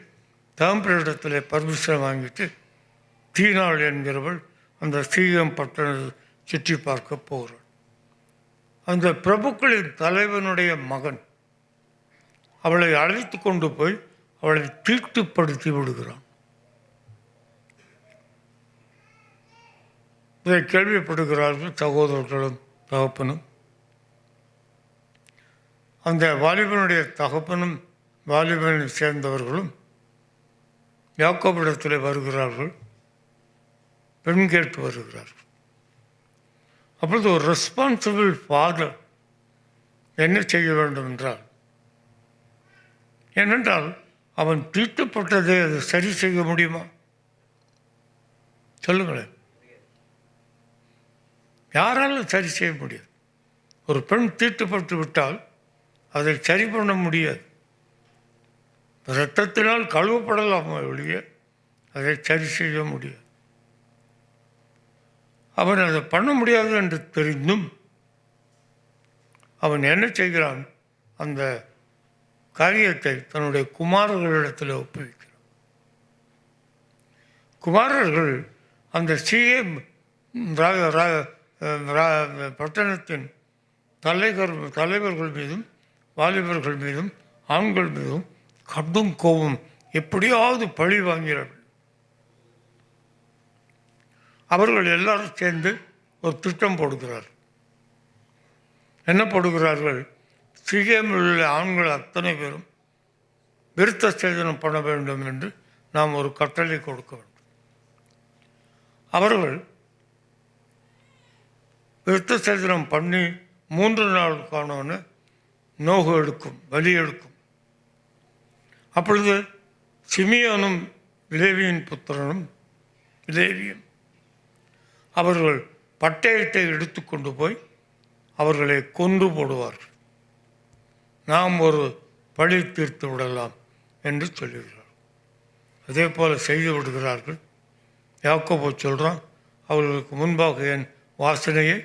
தகப்பனிடத்தில் பர்மிஷன் வாங்கிட்டு தீனாள் என்கிறவள் அந்த சீகேம் பட்டணத்தை சுற்றி பார்க்க போகிறாள். அந்த பிரபுக்களின் தலைவனுடைய மகன் அவளை அழைத்து கொண்டு போய் அவளை தீட்டுப்படுத்தி விடுகிறான். இதை கேள்விப்படுகிறார்கள் சகோதரர்களும் தகப்பனும். அந்த வாலிபனுடைய தகப்பனும் வாலிபனை சேர்ந்தவர்களும் யாக்கோபிடத்தில் வருகிறார்கள், பெண் கேட்டு வருகிறார்கள். அப்பொழுது ஒரு ரெஸ்பான்சிபிள் ஃபாதர் என்ன செய்ய வேண்டும் என்றால், ஏனென்றால் அவன் தீட்டுப்பட்டதை அதை சரி செய்ய முடியுமா? சொல்லுங்களேன். யாராலும் சரி செய்ய முடியாது. ஒரு பெண் தீட்டுப்பட்டு விட்டால் அதை சரி பண்ண முடியாது. இரத்தத்தினால் கழுவப்படலாம் ஒழிய அதை சரி செய்ய முடியாது. அவன் அதை பண்ண முடியாது என்று தெரிந்தும் அவன் என்ன செய்கிறான், அந்த காரியத்தை தன்னுடைய குமாரர்களிடத்தில் ஒப்புவிக்கிறான். குமாரர்கள் அந்த சீகேம் பட்டணத்தின் தலைவர்கள் மீதும் வாலிபர்கள் மீதும் ஆண்கள் மீதும் கடும் கோபம், எப்படியாவது பழி வாங்கிறார்கள். அவர்கள் எல்லாரும் சேர்ந்து ஒரு திட்டம் போடுகிறார்கள். என்ன போடுகிறார்கள்? சீகேமில் உள்ள ஆண்கள் அத்தனை பேரும் விருத்த சேதனம் பண்ண வேண்டும் என்று நாம் ஒரு கட்டளை கொடுக்க வேண்டும். அவர்கள் விருத்த சேதனம் பண்ணி 3 நாளுக்கானவனு நோகு எடுக்கும், பலி எடுக்கும். அப்பொழுது சிமியோனும் லேவியின் புத்திரனும் லேவியும் அவர்கள் பட்டயத்தை எடுத்துக்கொண்டு போய் அவர்களை கொன்று போடுவார்கள். நாம் ஒரு பழி தீர்த்து விடலாம் என்று சொல்லுகிறார்கள். அதே போல் செய்து விடுகிறார்கள். யாக்கோபு சொல்கிறான், அவர்களுக்கு முன்பாக என் வாசனையை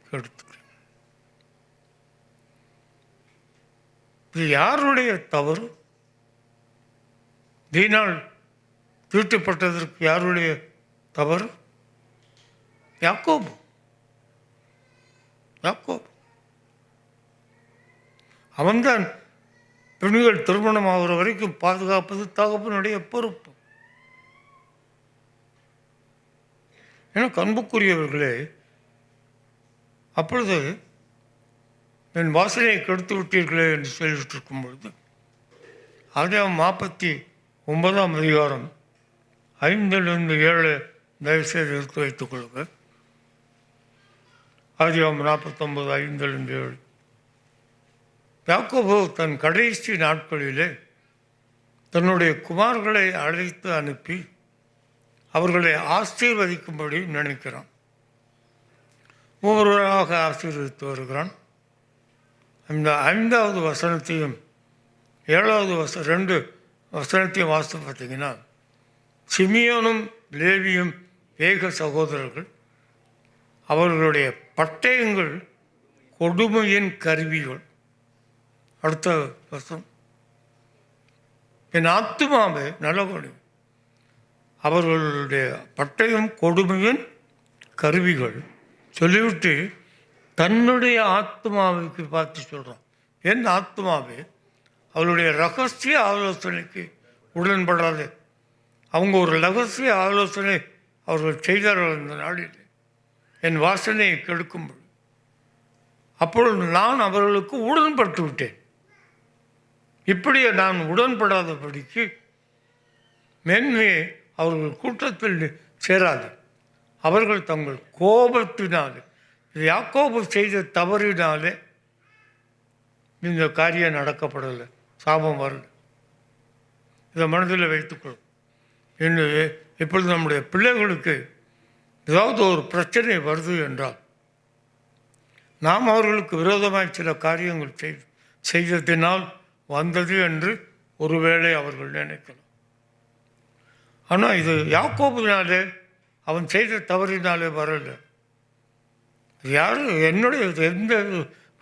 கெடுத்துக்கிறேன். இது யாருடைய தவறு? தீனால் தீட்டுப்பட்டதற்கு யாருடைய தவறு? யாக்கோபு. அவன்தான் பெண்கள் திருமணம் ஆகிற வரைக்கும் பாதுகாப்பது தகப்பனுடைய பொறுப்பு. எனக்கு அன்புக்குரியவர்களே, அப்பொழுது என் வாசனையை கெடுத்து விட்டீர்களே என்று சொல்லிட்டு இருக்கும் பொழுது ஆதியாகமம் 49ஆம் அதிகாரம் 5-7 தயவுசெய்து எடுத்து வைத்துக் கொள்ளுங்கள். ஆதியாகமம் 49:5-7. யாக்கோபு தன் கடைசி நாட்களிலே தன்னுடைய குமார்களை அழைத்து அனுப்பி அவர்களை ஆசீர்வதிக்கும்படி நினைக்கிறான். ஒவ்வொருவராக ஆசீர்வதித்து வருகிறான். இந்த 5வது வசனத்தையும் 7வது 2 வசனத்தையும் வாசித்து பார்த்தீங்கன்னா, சிமியோனும் லேவியும் ஏக சகோதரர்கள், அவர்களுடைய பட்டயங்கள் கொடுமையின் கருவிகள். அடுத்த வசனம், என் ஆத்துமாவே நல்லபடி, அவர்களுடைய பட்டயம் கொடுமையின் கருவிகள் சொல்லிவிட்டு தன்னுடைய ஆத்மாவுக்கு பார்த்து சொல்கிறான், என் ஆத்மாவே அவளுடைய ரகசிய ஆலோசனைக்கு உடன்படாது. அவங்க ஒரு ரகசிய ஆலோசனை அவர்கள் செய்தார்கள் அந்த நாளில் என் வாசனையை கெடுக்கும்படி. அப்பொழுது நான் அவர்களுக்கு உடன்பட்டு விட்டேன். இப்படியே நான் உடன்படாதபடிக்கு மென்மையை அவர்கள் கூட்டத்தில் சேராது. அவர்கள் தங்கள் கோபத்தினாலே, யாக்கோபு செய்த தவறினாலே இந்த காரியம் நடக்கப்படலை, சாபம் வரல. இதை மனதில் வைத்துக்கொள்ளும். இன்னும் இப்பொழுது நம்முடைய பிள்ளைகளுக்கு ஏதாவது ஒரு பிரச்சனை வருது என்றால் நாம் அவர்களுக்கு விரோதமாக சில காரியங்கள் செய்ததினால் வந்தது என்று ஒருவேளை அவர்கள் நினைக்கலாம். ஆனால் இது யாக்கோபினாலே, அவன் செய்த தவறினாலே வரல. யார் என்னுடைய எந்த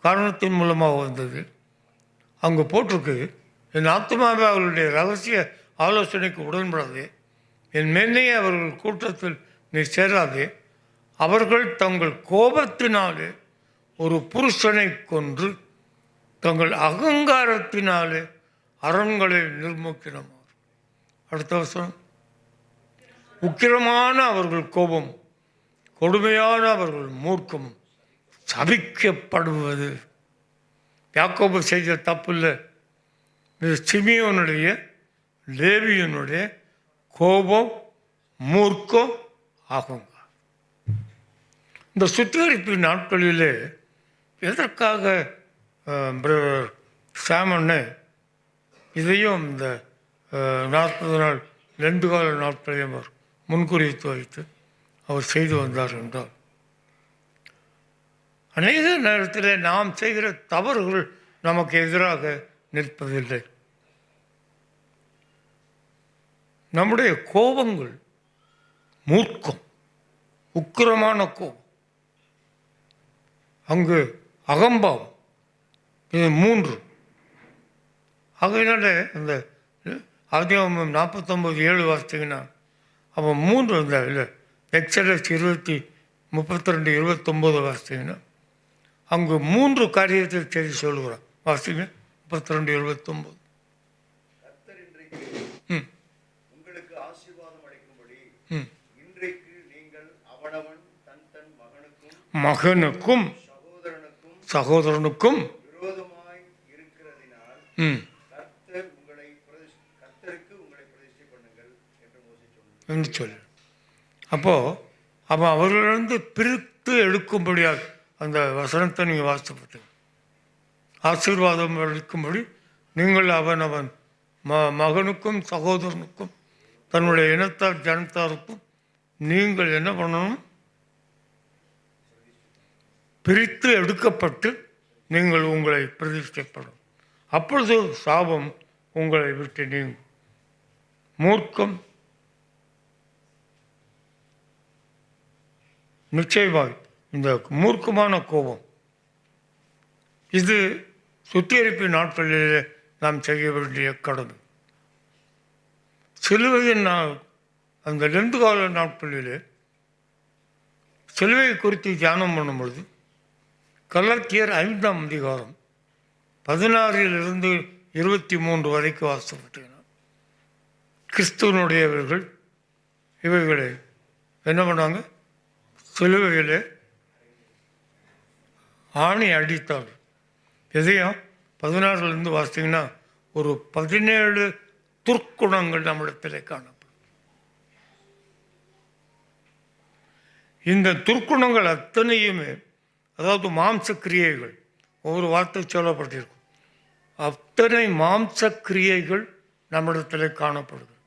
காரணத்தின் மூலமாக வந்தது? அங்கே போட்டிருக்கு, என் ஆத்மாவே அவர்களுடைய ரகசிய ஆலோசனைக்கு உடன்படாதே, என் மேன்மையை அவர்கள் கூட்டத்தில் நீ சேராதே. அவர்கள் தங்கள் கோபத்தினாலே ஒரு புருஷனை கொன்று தங்கள் அகங்காரத்தினாலே அரண்களை நிர்முக்கினமார். அடுத்த வசனம், உக்கிரமான அவர்கள் கோபம், கொடுமையான அவர்கள் மூர்க்கம் சபிக்கப்படுவது. யாக்கோபு செய்த தப்பு இல்லை, இது சிமியோனுடைய லேவியனுடைய கோபம், மூர்க்கம், ஆகுங்க. இந்த சுத்திகரிப்பு நாட்களிலே எதற்காக சாமன்னு இதையும் இந்த 40 நாள் 2 கால நாட்களையும் அவர் முன்குறித்து வைத்து அவர் செய்து வந்தார் என்றால், அநேக நேரத்தில் நாம் செய்கிற தவறுகள் நமக்கு எதிராக நிற்பதில்லை. நம்முடைய கோபங்கள், மூர்க்கம், உக்கிரமான கோபம், அங்கு அகம்பாவம், இது 3. ஆகையினால இந்த ஆதியாகமம் 49:7 வாசித்தீங்கன்னா அவன் 3 இந்த இல்லை, எக்ஸடஸ் 20:32-29 வாசித்தீங்கன்னா அங்கு 3 காரியத்தை செய்து சொல்லுகிறான். வாசிங்க 32:29. உங்களுக்கு ஆசீர்வாதம் அளிக்கும்படி இன்றைக்கு நீங்கள் அவனவன் தன் தன் மகனுக்கும் சகோதரனுக்கும் விரோதமாய் இருக்கிறதினால் கர்த்தருக்கு உங்களை பிரதிஷ்டை பண்ணுங்கள் என்று மோசே சொல்லு. அப்போ அவன் அவர்களிருந்து பிரித்து எடுக்கும்படியாக அந்த வசனத்தை நீங்கள் வாசிக்கப்பட்டீங்க. ஆசீர்வாதம் அளிக்கும்படி நீங்கள் அவன் மகனுக்கும் சகோதரனுக்கும் தன்னுடைய இனத்தார் ஜனத்தாருக்கும் நீங்கள் என்ன பண்ணணும்? பிரித்து எடுக்கப்பட்டு நீங்கள் உங்களை பிரதிஷ்டைப்படும். அப்பொழுது சாபம் உங்களை விட்டு நீங்கும். மூர்க்கம் நிச்சயமாய் இந்த மூர்க்கமான கோபம், இது சுத்திகரிப்பு நாட்களிலே நாம் செய்ய வேண்டிய கடமை. சிலுவையின் அந்த 2 கால நாட்களிலே சிலுவை குறித்து தியானம் பண்ணும் பொழுது கலாத்தியர் 5ஆம் அதிகாரம் 16 23 வரைக்கும் வாசிக்கப்பட்டன. கிறிஸ்துவனுடையவர்கள் இவைகளை என்ன பண்ணாங்க? சிலுவையில் ஆணி அடித்தார்கள். எதையும் 16 வாசித்தீங்கன்னா ஒரு 17 துர்க்குணங்கள் நம்மிடத்தில் காணப்படும். இந்த துர்க்குணங்கள் அத்தனையுமே, அதாவது மாம்ச கிரியைகள், ஒவ்வொரு வார்த்தை சொல்லப்பட்டிருக்கும், அத்தனை மாம்ச கிரியைகள் நம்மிடத்தில் காணப்படுகிறது.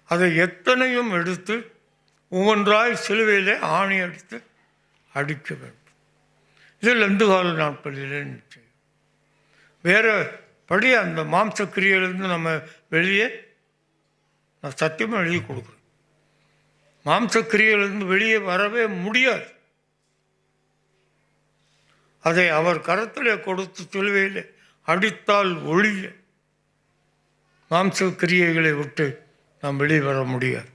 அதை எத்தனையும் எடுத்து ஒவ்வொன்றாய் சிலுவையிலே ஆணி அடித்து அடிக்க வேண்டும். இது 2 கால நாட்களிலே நிச்சயம். வேறு படி அந்த மாம்ச கிரியையிலிருந்து நம்ம வெளியே, நான் சத்தியமாக எழுதி கொடுக்குறேன், மாம்ச கிரியையிலிருந்து வெளியே வரவே முடியாது. அதை அவர் கரத்திலே கொடுத்து சிலுவையில் அடித்தால் ஒழிய மாம்ச கிரியைகளை விட்டு நாம் வெளியே வர முடியாது.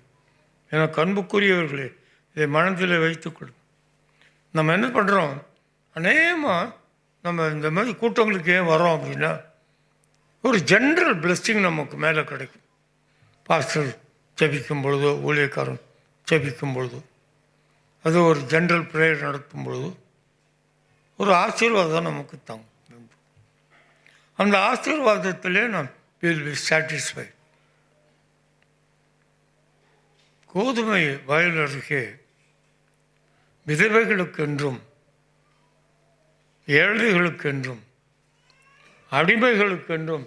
ஏன்னா அன்புக்குரியவர்களே, இதை மனதில் வைத்துக்கொள்ளும். நம்ம என்ன பண்ணுறோம்? அநேகமாக நம்ம இந்த மாதிரி கூட்டங்களுக்கு ஏன் வரோம் அப்படின்னா, ஒரு ஜென்ரல் பிளெஸ்ஸிங் நமக்கு மேலே கிடைக்கும். பாஸ்டர் ஜெபிக்கும் பொழுதோ, ஊழியக்காரன் ஜெபிக்கும் பொழுதோ, அது ஒரு ஜென்ரல் ப்ரேயர் நடத்தும் பொழுதோ ஒரு ஆசீர்வாதம் நமக்கு தாங்கும். அந்த ஆசீர்வாதத்திலே நாம் வில் பி சாட்டிஸ்ஃபைட். கோதுமை வயல் அருகே விதவைகளுக்கென்றும் ஏழைகளுக்கென்றும் அடிமைகளுக்கென்றும்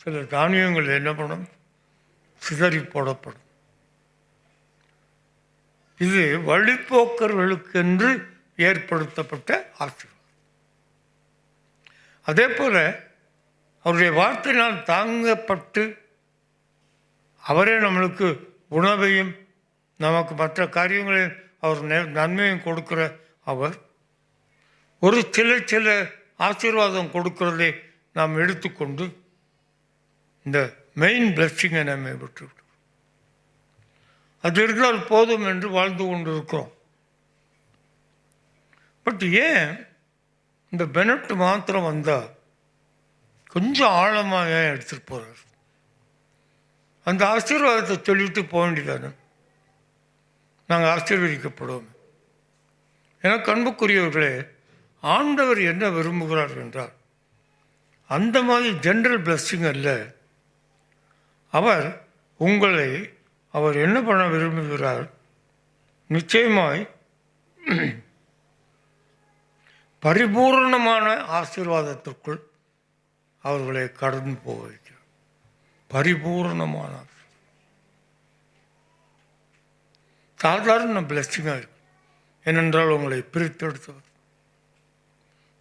சில தானியங்கள் என்ன பண்ணும்? சிதறி போடப்படும். இது வழிப்போக்கர்களுக்கென்று ஏற்படுத்தப்பட்ட ஆசீர்வாதம். அதே போல அவருடைய வார்த்தையினால் தாங்கப்பட்டு அவரே நம்மளுக்கு உணவையும் நமக்கு மற்ற காரியங்களையும் அவர் நன்மையும் கொடுக்கிற அவர் ஒரு சில ஆசீர்வாதம் கொடுக்கிறதை நாம் எடுத்துக்கொண்டு இந்த மெயின் பிளெஸ்ஸிங்கை நம்ம விட்டுவிட்டோம். அது இருந்தால் போதும் என்று வாழ்ந்து கொண்டு இருக்கிறோம். பட் ஏன் இந்த பெனட் மாத்திரம் வந்தால் கொஞ்சம் ஆழமாக ஏன் எடுத்துகிட்டு போகிறார்? அந்த ஆசீர்வாதத்தை சொல்லிட்டு போக வேண்டியதானே? நாங்கள் ஆசீர்வதிக்கப்படுவோம். எனக்கு அன்புக்குரியவர்களே, ஆண்டவர் என்ன விரும்புகிறார் என்றால் அந்த மாதிரி ஜென்ரல் பிளெஸ்ஸிங் அல்ல. அவர் என்ன பண்ண விரும்புகிறார்? நிச்சயமாய் பரிபூர்ணமான ஆசீர்வாதத்திற்குள் அவர்களை கடந்து போக வைக்கிறார். பரிபூர்ணமான சாதாரண பிளெஸ்ஸிங்காக இருக்கு. ஏனென்றால் உங்களை பிரித்தெடுத்தவர்,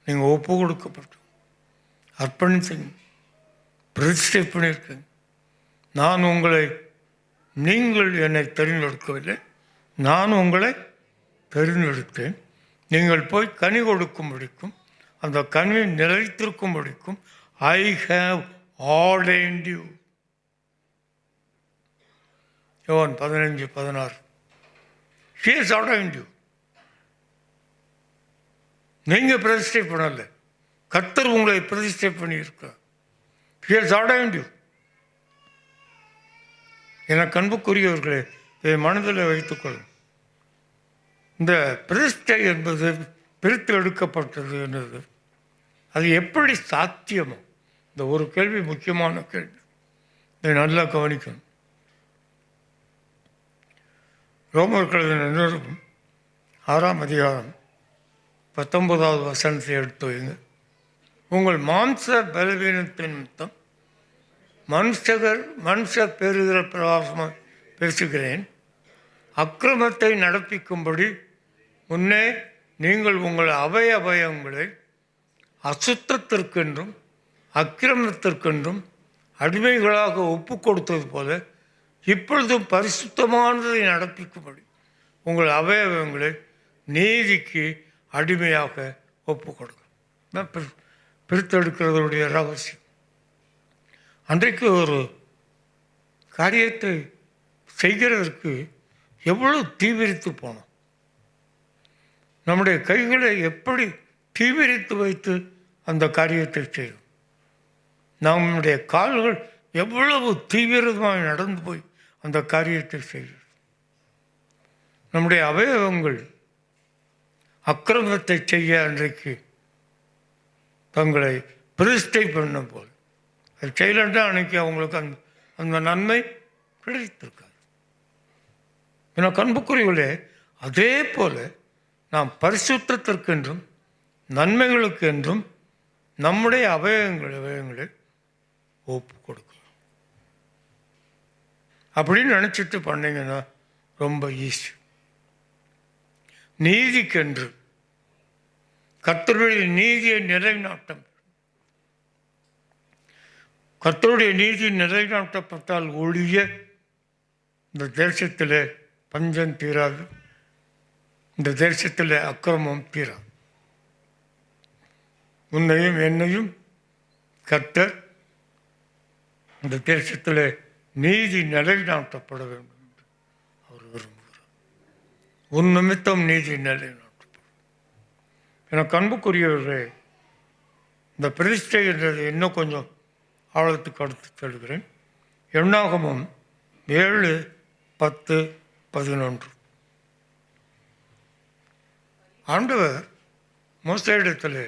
நீங்கள் ஒப்பு கொடுக்கப்பட்ட அர்ப்பணித்தீங்க, பிரதிஷ்டை பண்ணியிருக்கீங்க. நீங்கள் என்னை தெரிந்தெடுக்கவில்லை, நான் உங்களை தெரிந்தெடுத்தேன். நீங்கள் போய் கனி கொடுக்கும்படிக்கும் அந்த கனி நிலைத்திருக்கும்படிக்கும் ஐ ஹேவ் ஆர்டைன்ட் யூ. யோவான் 15:16. He has ordained you. நீங்கள் பிரதிஷ்டை பண்ணல, கர்த்தர் உங்களை பிரதிஷ்டை பண்ணியிருக்கிறார். He has ordained you. எனக்கு அன்புக்குரியவர்களே, இதை மனதில் வைத்துக்கொள்ளும். இந்த பிரதிஷ்டை என்பது பிரித்து எடுக்கப்பட்டது என்பது அது எப்படி சாத்தியமோ? இந்த ஒரு கேள்வி முக்கியமான கேள்வி, இதை நல்லா கவனிக்கணும். ரோமர்கள் நிருபம் 6ஆம் அதிகாரம் 19வது வசனத்தை எடுத்து வைங்க. உங்கள் மாம்ச பலவீனத்தின் நிமித்தம் மனுஷ பெறுகிற பிரவாசமாக பேசுகிறேன். அக்கிரமத்தை நடப்பிக்கும்படி முன்னே நீங்கள் உங்கள் அவயவங்களை அசுத்தத்திற்கென்றும் அக்கிரமத்திற்கென்றும் அடிமைகளாக ஒப்பு கொடுத்தது போல இப்பொழுதும் பரிசுத்தமானதை நடப்பிக்கும்படி உங்கள் அவயவங்களை நீதிக்கு அடிமையாக ஒப்பு கொடுங்க. பிரித்தெடுக்கிறதுடைய ரகசியம். அன்றைக்கு ஒரு காரியத்தை செய்கிறதற்கு எவ்வளவு தீவிரித்து போனோம். நம்முடைய கைகளை எப்படி தீவிரித்து வைத்து அந்த காரியத்தை செய்யும். நம்முடைய கால்கள் எவ்வளவு தீவிரமாக நடந்து போய் அந்த காரியத்தை செய்யும். நம்முடைய அவயவங்கள் அக்கிரமத்தை செய்ய அன்றைக்கு தங்களை பிரதிஷ்டை பண்ண போல் அது செய்யலன்னா அன்றைக்கி அவங்களுக்கு அந்த நன்மை கிடைத்திருக்காது. ஏன்னா கண்புக்குறிகளே, அதே போல் நாம் பரிசுத்தத்திற்கென்றும் நன்மைகளுக்கு என்றும் நம்முடைய அவயவங்களை ஒப்பு கொடுக்கணும். அப்படின்னு நினச்சிட்டு பண்ணிங்கன்னா ரொம்ப ஈஸி. நீதிக்கென்று கர்த்தருடைய நீதியை நிலைநாட்டம், கர்த்தருடைய நீதி நிலைநாட்டப்பட்டால் ஒழிய இந்த தேசத்தில் பஞ்சம் தீராது, இந்த தேசத்தில் அக்கிரமம் தீராது. உன்னையும் என்னையும் கர்த்தர் இந்த தேசத்தில் நீதி நிலைநாட்டப்பட வேண்டும் என்று அவர் விரும்புகிறார். உன் நிமித்தம் நீதி நிலைநாட்டப்படும். எனக்கு அன்புக்குரியவர்களே, இந்த பிரதிஷ்டை என்றது இன்னும் கொஞ்சம் ஆழத்துக்கு அடுத்து செல்கிறேன். எண்ணாகமம் 7:10-11. ஆண்டவர் மோசேயிடத்தில்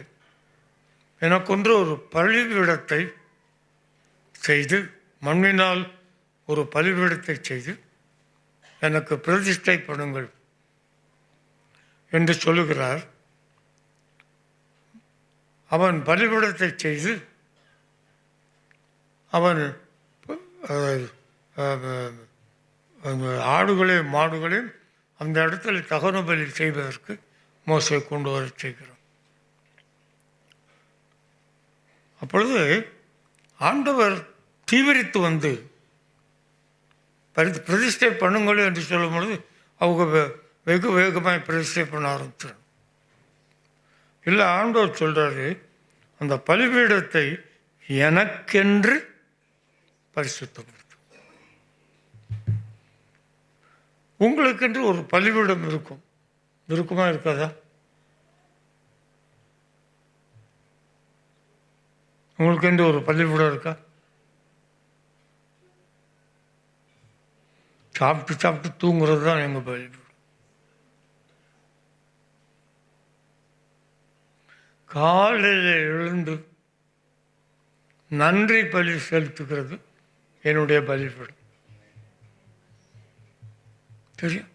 எனக்கொன்று ஒரு பலிபீடத்தை செய்து, மண்ணினால் ஒரு பலிபீடத்தை செய்து எனக்கு பிரதிஷ்டை பண்ணுங்கள் என்று சொல்லுகிறார். அவன் பலிபீடத்தை செய்து அவன் ஆடுகளையும் மாடுகளையும் அந்த இடத்துல தகன பலி செய்வதற்கு மோசே கொண்டு வர செய்கிறான். அப்பொழுது ஆண்டவர் தீவிரித்து வந்து பிரதிஷ்டை பண்ணுங்கள் என்று சொல்லும் பொழுது அவங்க வெகு வேகமாக பிரதிஷ்டை பண்ண ஆரம்பிச்சாங்க. இல்லை, ஆண்டவர் சொல்கிறாரு, அந்த பலிபீடத்தை எனக்கென்று பரிசுத்தப்படுத்தும். உங்களுக்கென்று ஒரு பலிபீடம் இருக்கும். இருக்குமா இருக்காதா? உங்களுக்கென்று ஒரு பலிபீடம் இருக்கா? சாப்பிட்டு தூங்குறது தான் எங்கள் பலிபீடம். காலையில் எழுந்து நன்றி பலி செலுத்துகிறது என்னுடைய பலிபீடம். தெரியும்,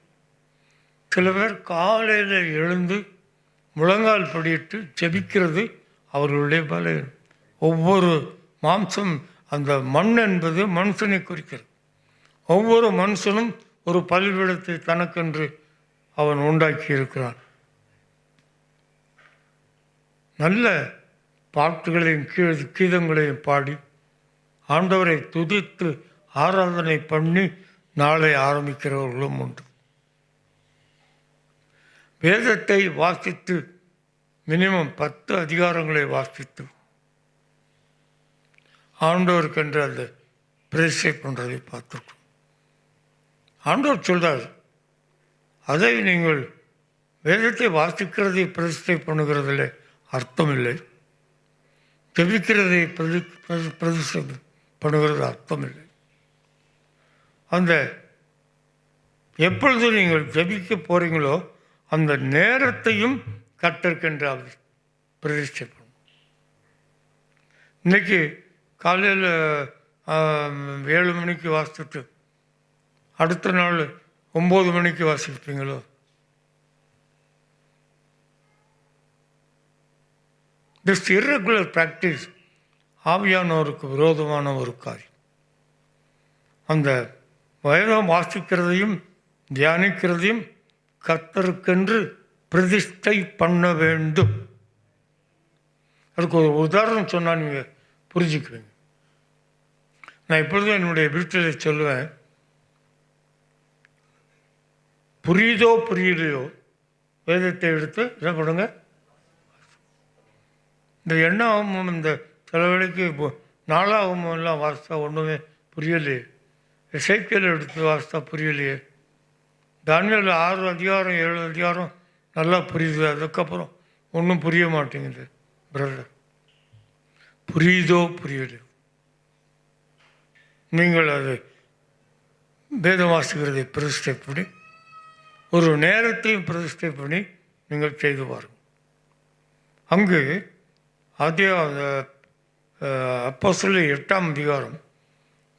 சில பேர் காலையில் எழுந்து முழங்கால் படியிட்டு ஜெபிக்கிறது அவர்களுடைய பலிபீடம். ஒவ்வொரு மாம்சம், அந்த மண் என்பது மனுஷனை குறிக்கிறது. ஒவ்வொரு மனுஷனும் ஒரு பலிபீடத்தை தனக்கென்று அவன் உண்டாக்கி இருக்கிறான். நல்ல பாட்டுகளையும் கீதங்களையும் பாடி ஆண்டவரை துதித்து ஆராதனை பண்ணி நாளை ஆரம்பிக்கிறவர்களும் உண்டு. வேதத்தை வாசித்து மினிமம் 10 அதிகாரங்களை வாசித்து ஆண்டவருக்கென்று அந்த பிரதிஷ்டை பண்ணுறதை பார்த்துருக்கோம். ஆண்டவர் சொல்றார், அதை நீங்கள் வேதத்தை வாசிக்கிறதை பிரதிஷ்டை பண்ணுகிறதில்லை அர்த்தம் இல்லை, ஜெபிக்கிறதை பிரதிஷ்டை பண்ணுகிறது அர்த்தம் இல்லை. அந்த எப்பொழுது நீங்கள் ஜெபிக்க போகிறீங்களோ அந்த நேரத்தையும் கர்த்தருக்கென்று பிரதிஷ்டை பண்ணும். இன்னைக்கு காலையில் 7 மணிக்கு வாசிச்சுட்டு அடுத்த நாள் 9 மணிக்கு வாசிப்பீங்களோ? திஸ் இர்ரெகுலர் ப்ராக்டிஸ் ஆவியானவருக்கு விரோதமான ஒரு காரியம். அந்த வேதம் வாசிக்கிறதையும் தியானிக்கிறதையும் கர்த்தருக்கென்று பிரதிஷ்டை பண்ண வேண்டும். அதுக்கு ஒரு உதாரணம் சொன்னால் நீங்கள் புரிஞ்சுக்குவீங்க. நான் எப்பொழுதும் என்னுடைய வீட்டில் சொல்லுவேன், புரியுதோ புரியலையோ வேதத்தை எடுத்து என்ன பண்ணுங்க. இந்த எண்ணாகமும் இந்த சில வேளைக்கு 4ஆகமும் எல்லாம் வாசித்தா ஒன்றுமே புரியலையே எசேக்கியேல் எடுத்து வாசித்தா புரியலையே. தானியேல் 6 அதிகாரம் 7 அதிகாரம் நல்லா புரியுது. அதுக்கப்புறம் ஒன்றும் புரிய மாட்டேங்குது பிரதர். புரியுதோ புரியலையோ, நீங்கள் அது வேதம் வாசிக்கிறதை பிரதிஷ்டை பண்ணி ஒரு நேரத்தையும் பிரதிஷ்டை பண்ணி நீங்கள் செய்து பாருங்கள். அங்கு அதே அப்போஸ்தலர் 8ஆம் அதிகாரம்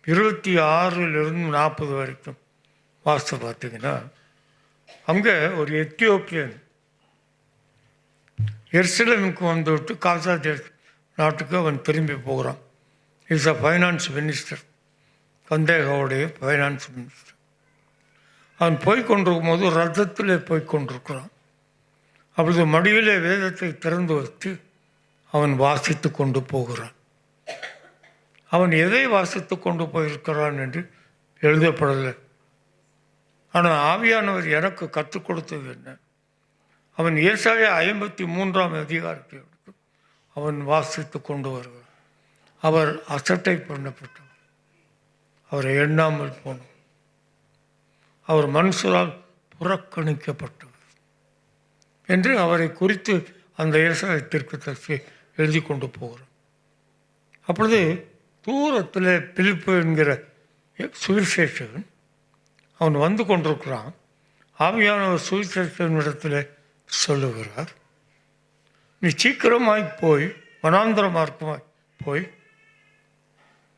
26 40 வரைக்கும் வாசித்து பார்த்தீங்கன்னா, அங்கே ஒரு எத்தியோப்பியன் எருசலேமுக்கு வந்துவிட்டு காசா நாட்டுக்கு அவன் திரும்பி போகிறான். இஸ் அ ஃபைனான்ஸ் மினிஸ்டர், கந்தேகாவுடைய ஃபைனான்ஸ் மினிஸ்டர். அவன் போய்கொண்டிருக்கும் போது ரத்தத்திலே போய்கொண்டிருக்கிறான். அப்பொழுது மடியிலே வேதத்தை திறந்து வைத்து அவன் வாசித்து கொண்டு போகிறான். அவன் எதை வாசித்து கொண்டு போயிருக்கிறான் என்று எழுதப்படலை. ஆனால் ஆவியானவர் எனக்கு கற்றுக் கொடுத்தது என்ன, அவன் ஏசாயா 53ஆம் அதிகாரத்தை எடுத்து அவன் வாசித்து கொண்டு வருகிறான். அவர் அசட்டை பண்ணப்பட்டவர், அவரை எண்ணாமல் போனோம், அவர் மனுஷரால் புறக்கணிக்கப்பட்டவர் என்று அவரை குறித்து அந்த ஏசாயா தீர்க்கதரிசி எழுதி கொண்டு போகிறான். அப்பொழுது தூரத்தில் பிலிப்பு என்கிற சுவிசேஷகன் அவன் வந்து கொண்டிருக்கிறான். ஆவியானவர் சுவிசேஷகனிடத்தில் சொல்லுகிறார், நீ சீக்கிரமாய் போய் வனாந்தர மார்க்கமாய் போய்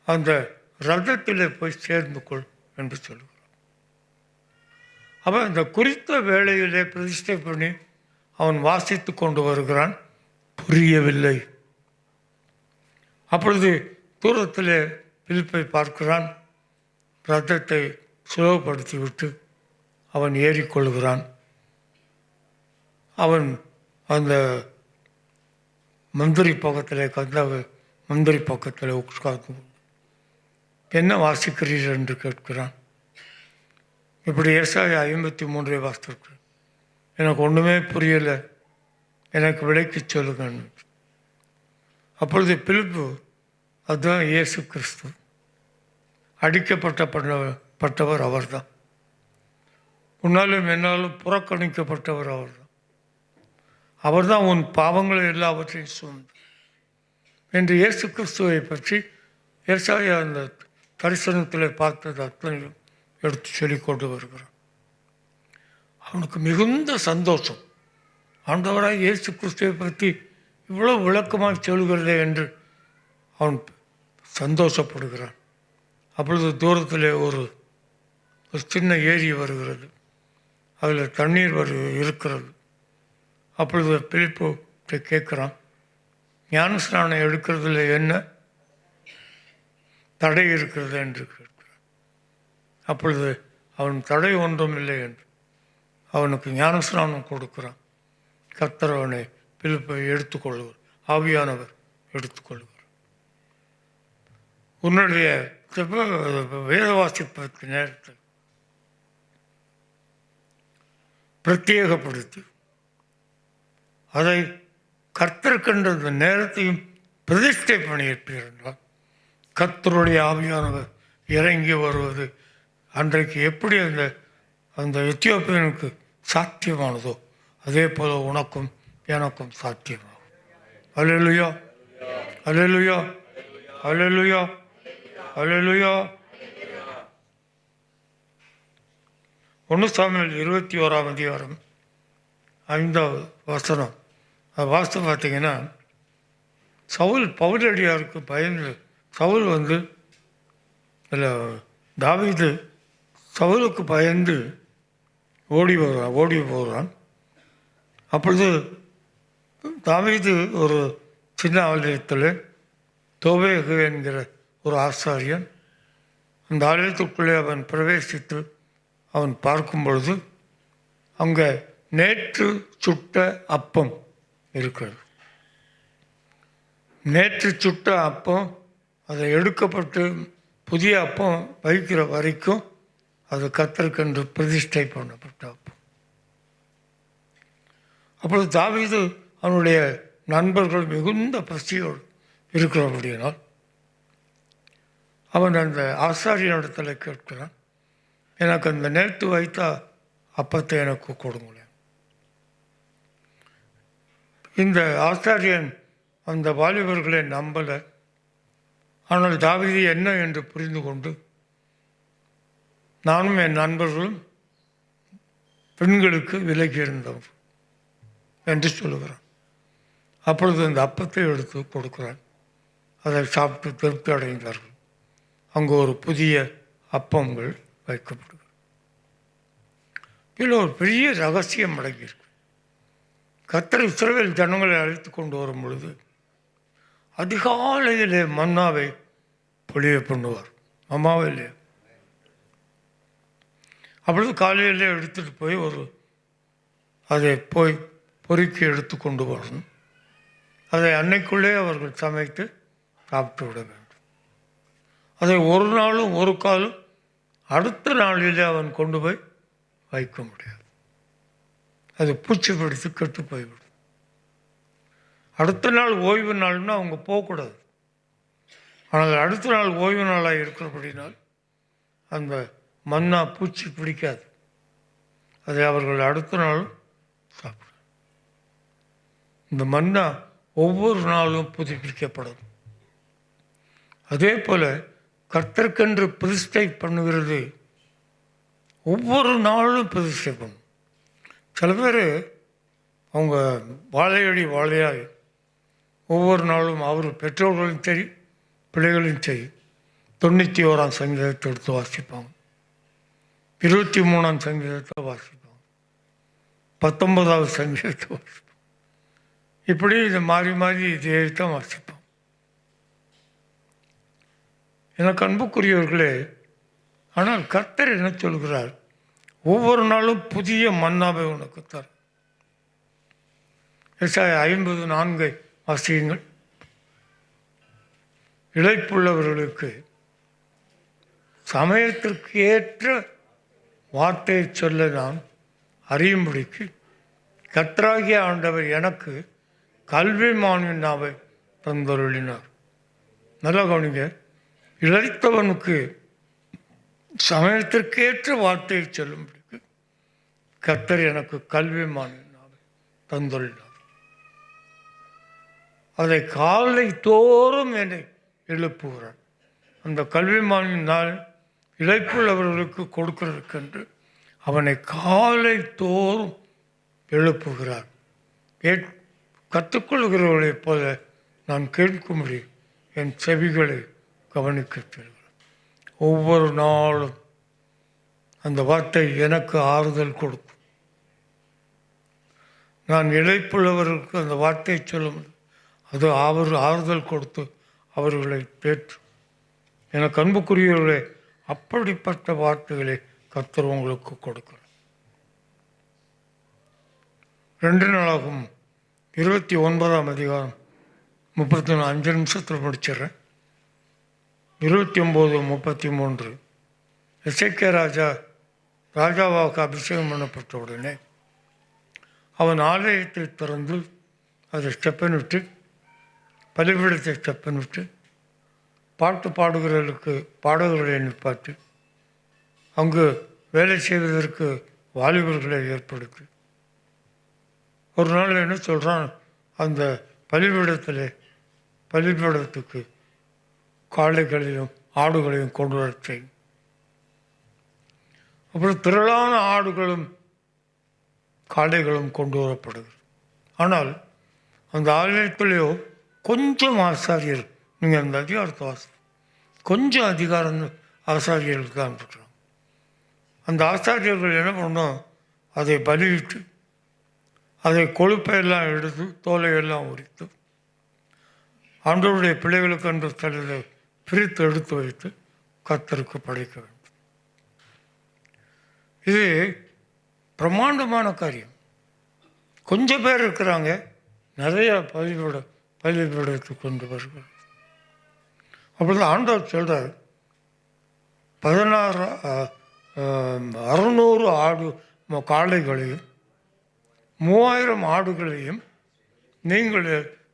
அந்த ரதத்திலே போய் சேர்ந்து கொள் என்று சொல்லுகிறார். அவன் அந்த குறித்த வேளையிலே பிரதிஷ்டை பண்ணி அவன் வாசித்து கொண்டு வருகிறான். புரியவில்லை. அப்பொழுது தூரத்திலே பிலிப்பை பார்க்கிறான். ரதத்தை சுலபப்படுத்திவிட்டு அவன் ஏறிக்கொள்கிறான். அவன் அந்த மந்திரி பக்கத்தில் மந்திரி பக்கத்தில் உட்கார்ந்து என்ன வாசிக்கிறீர்கள் என்று கேட்கிறான். இப்படி ஏசாயா 53 வாசித்திருக்கிறேன், எனக்கு ஒன்றுமே புரியலை, எனக்கு விலைக்கு சொல்லுங்க. அப்பொழுது பிலிப்பு, அதுதான் இயேசு கிறிஸ்து, அடிக்கப்பட்டவர் அவர்தான், உன்னாலும் என்னாலும் புறக்கணிக்கப்பட்டவர் அவர்தான், அவர்தான் உன் பாவங்களை எல்லாவற்றையும் சுமந்து என்று இயேசு கிறிஸ்துவை பற்றி ஏசாயா அந்த தரிசனத்தில் பார்த்தது அத்தனையும் எடுத்து சொல்லிக் கொண்டு வருகிறான். அவனுக்கு மிகுந்த சந்தோஷம். ஆண்டவராய் இயேசு கிறிஸ்துவை பற்றி இவ்வளோ விளக்கமாக சொல்கிறதே என்று அவன் சந்தோஷப்படுகிறான். அப்பொழுது தூரத்தில் ஒரு சின்ன ஏரி வருகிறது, அதில் தண்ணீர் இருக்கிறது. அப்பொழுது பிலிப்பு கேட்குறான், ஞானஸ்நானம் எடுக்கிறதுல என்ன தடை இருக்கிறது என்று கேட்கிறான். அப்பொழுது அவன் தடை ஒன்றும் இல்லை என்று அவனுக்கு ஞானஸ்நானம் கொடுக்கிறான். கர்த்தர் அவனை பிலிப்பை எடுத்துக்கொள்ளுவார், ஆவியானவர் எடுத்துக்கொள்ளுவார். உன்னுடைய வேத வாசிப்பதற்கு நேரத்தில் பிரத்யேகப்படுத்தி அதை கர்த்தருக்கென்ற அந்த நேரத்தையும் பிரதிஷ்டை பண்ணியிருப்பீர் என்றால் கர்த்தருடைய ஆவியானவர் இறங்கி வருவது அன்றைக்கு எப்படி அந்த எத்தியோப்பியனுக்கு சாத்தியமானதோ அதே போல உனக்கும் எனக்கும் சாத்தியமாகும். அல்லேலூயா, அல்லேலூயா, அல்லேலூயா, அல்லேலூயா. 1 சாமுவேல் 21ஆம் அதிகாரம் 5வது வசனம் அது வாஸ்து பார்த்தீங்கன்னா, சவுல் பவுலடியாருக்கு பயந்து, சவுல் இல்லை தாவீது சவுலுக்கு பயந்து ஓடி போகிறான். அப்பொழுது தாவீது ஒரு சின்ன ஆலயத்தில் தோபேகு என்கிற ஒரு ஆசாரியன், அந்த ஆலயத்துக்குள்ளே அவன் பிரவேசித்து அவன் பார்க்கும் பொழுது அங்கே நேற்று சுட்ட அப்பம் இருக்கிறது. நேற்று சுட்ட அப்பம் அதை எடுக்கப்பட்டு புதிய அப்பம் வைக்கிற வரைக்கும் அது கர்த்தருக்கென்று பிரதிஷ்டை பண்ணப்பட்ட அப்பம். அப்பொழுது தாவீது அவனுடைய நண்பர்கள் மிகுந்த பசியோடு இருக்கிறபடியினால் அவன் அந்த ஆசாரியனிடத்தில் கேட்கிறான், எனக்கு அந்த நேற்று வைத்த அப்பத்தை எனக்கு கொடுங்களேன். இந்த ஆசாரியன் அந்த வாலிபர்களை நம்பலை. ஆனால் தாவீது என்ன என்று புரிந்து கொண்டு, நானும் என் நண்பர்களும் பெண்களுக்கு விலகி இருந்தோம் என்று சொல்லுகிறான். அப்பொழுது அந்த அப்பத்தை எடுத்து கொடுக்கிறான். அதை சாப்பிட்டு திருப்தி அடைந்தார்கள். அங்கு ஒரு புதிய அப்பங்கள் வைக்கப்படுகிறது. இதில் ஒரு பெரிய ரகசியம் அடங்கியிருக்கு. கர்த்தர் இஸ்ரவேல் ஜனங்களை அழைத்து கொண்டு வரும் பொழுது அதிகாலையிலே மன்னாவை பொழிய பண்ணுவார். அம்மாவிலே அப்பொழுது காலையிலே எடுத்துகிட்டு போய் அதை போய் பொறுக்கி எடுத்து கொண்டு வரணும். அதை அன்னைக்குள்ளே அவர்கள் சமைத்து சாப்பிட்டு விட வேண்டும். அதை ஒரு நாளும் ஒரு காலும் அடுத்த நாளிலே அவன் கொண்டு போய் வைக்க முடியாது. அது பூச்சி பிடித்து கெட்டு போய்விடும். அடுத்த நாள் ஓய்வு நாள்னா அவங்க போகக்கூடாது. ஆனால் அடுத்த நாள் ஓய்வு நாளாக இருக்கிறபடினால் அந்த மன்னா பூச்சி பிடிக்காது. அதை அவர்கள் அடுத்த நாளும் சாப்பிடும். இந்த மன்னா ஒவ்வொரு நாளும் புதுப்பிக்கப்படும். அதே போல கர்த்தருக்கென்று பிரதிஷ்டை பண்ணுகிறது ஒவ்வொரு நாளும் பிரதிஷ்டை பண்ணும். சில பேர் அவங்க வாழையடி வாழையாய் ஒவ்வொரு நாளும் அவர் பெற்றோர்களும் சரி பிள்ளைகளும் சரி 91ஆம் சங்கீதத்தை எடுத்து வாசிப்பாங்க, 23ஆம் சங்கீதத்தை வாசிப்பாங்க, 19வது சங்கீதத்தை வாசிப்பாங்க. இப்படி இதை மாறி மாறி இதை தான் வாசிப்பாங்க. எனக்கு அன்புக்குரியவர்களே, ஆனால் கர்த்தர் என்ன சொல்கிறார்? ஒவ்வொரு நாளும் புதிய மன்னாவை உனக்கு தர. ஏசாயா 54 வாசியுங்கள். இளைப்புள்ளவர்களுக்கு சமயத்திற்கு ஏற்ற வார்த்தையை சொல்ல நான் அறியும்படிக்கு கர்த்தராகிய ஆண்டவர் எனக்கு கல்வி மானினாவை தந்தருளினார். நல்லா கவனிங்க. இழைத்தவனுக்கு சமயத்திற்கேற்ற வார்த்தையை சொல்லும்படிக்கு கர்த்தர் எனக்கு கல்வி மானினாவை தந்துள்ளார். அதை காலை தோறும் என்னை எழுப்புகிறார். அந்த கல்விமானின் நாள் இழைப்புள்ளவர்களுக்கு கொடுக்கிறதுக்கென்று அவனை காலை தோறும் எழுப்புகிறார். கற்றுக்கொள்கிறவர்களைப் போல நான் கேட்கும்படி என் செவிகளை கவனிக்கிறேன். ஒவ்வொரு நாளும் அந்த வார்த்தை எனக்கு ஆறுதல் கொடுக்கும். நான் இழைப்புள்ளவர்களுக்கு அந்த வார்த்தையை சொல்ல முடியும். அது ஆறுதல் கொடுத்து அவர்களை தேற்று. எனக்கு அன்புக்குரியவர்களே, அப்படிப்பட்ட வார்த்தைகளை கர்த்தர் உங்களுக்கு கொடுக்கிறார். 2 நாளாகும் 29ஆம் அதிகாரம் 5 நிமிஷத்தில் முடிச்சிடுறேன். 29:33 எசேக்கியா ராஜாவாக அபிஷேகம் பண்ணப்பட்ட உடனே அவன் ஆலயத்தை திறந்து அதை ஸ்டெப்பனிட்டு பலிபீடத்தை ஸ்டெப்பனிட்டு பாட்டு பாடுகிறவர்களுக்கு பாடகர்களை நிப்பாட்டி அங்கு வேலை செய்வதற்கு வாலிபர்களை ஏற்படுத்தி ஒரு நாள் என்ன சொல்கிறான், அந்த பலிபீடத்துக்கு காளைகளையும் ஆடுகளையும் கொண்டு வர செய்யும். அப்புறம் திரளான ஆடுகளும் காளைகளும் கொண்டு வரப்படுகிறது. ஆனால் அந்த ஆலயத்திலேயோ கொஞ்சம் ஆசாரியர், நீங்கள் அந்த அதிகாரத்தை கொஞ்சம் அதிகாரம் ஆசாரியர்களுக்கு தான் இருக்கிறாங்க. அந்த ஆசாரியர்கள் என்ன பண்ணோம், அதை பலியிட்டு அதை கொழுப்பையெல்லாம் எடுத்து தோலையெல்லாம் உரித்து ஆண்டவருடைய பிள்ளைகளுக்கு என்ற தலையில் பிரித்து எடுத்து வைத்து கர்த்தருக்கு படைக்க வேண்டும். இது பிரமாண்டமான காரியம். கொஞ்சம் பேர் இருக்கிறாங்க, நிறைய பலிபீடத்துக்கு கொண்டு வருகிறார். அப்படிதான் ஆண்டவர் சொல்கிறார், 600 ஆடு காளைகளையும் 3000 ஆடுகளையும் நீங்கள்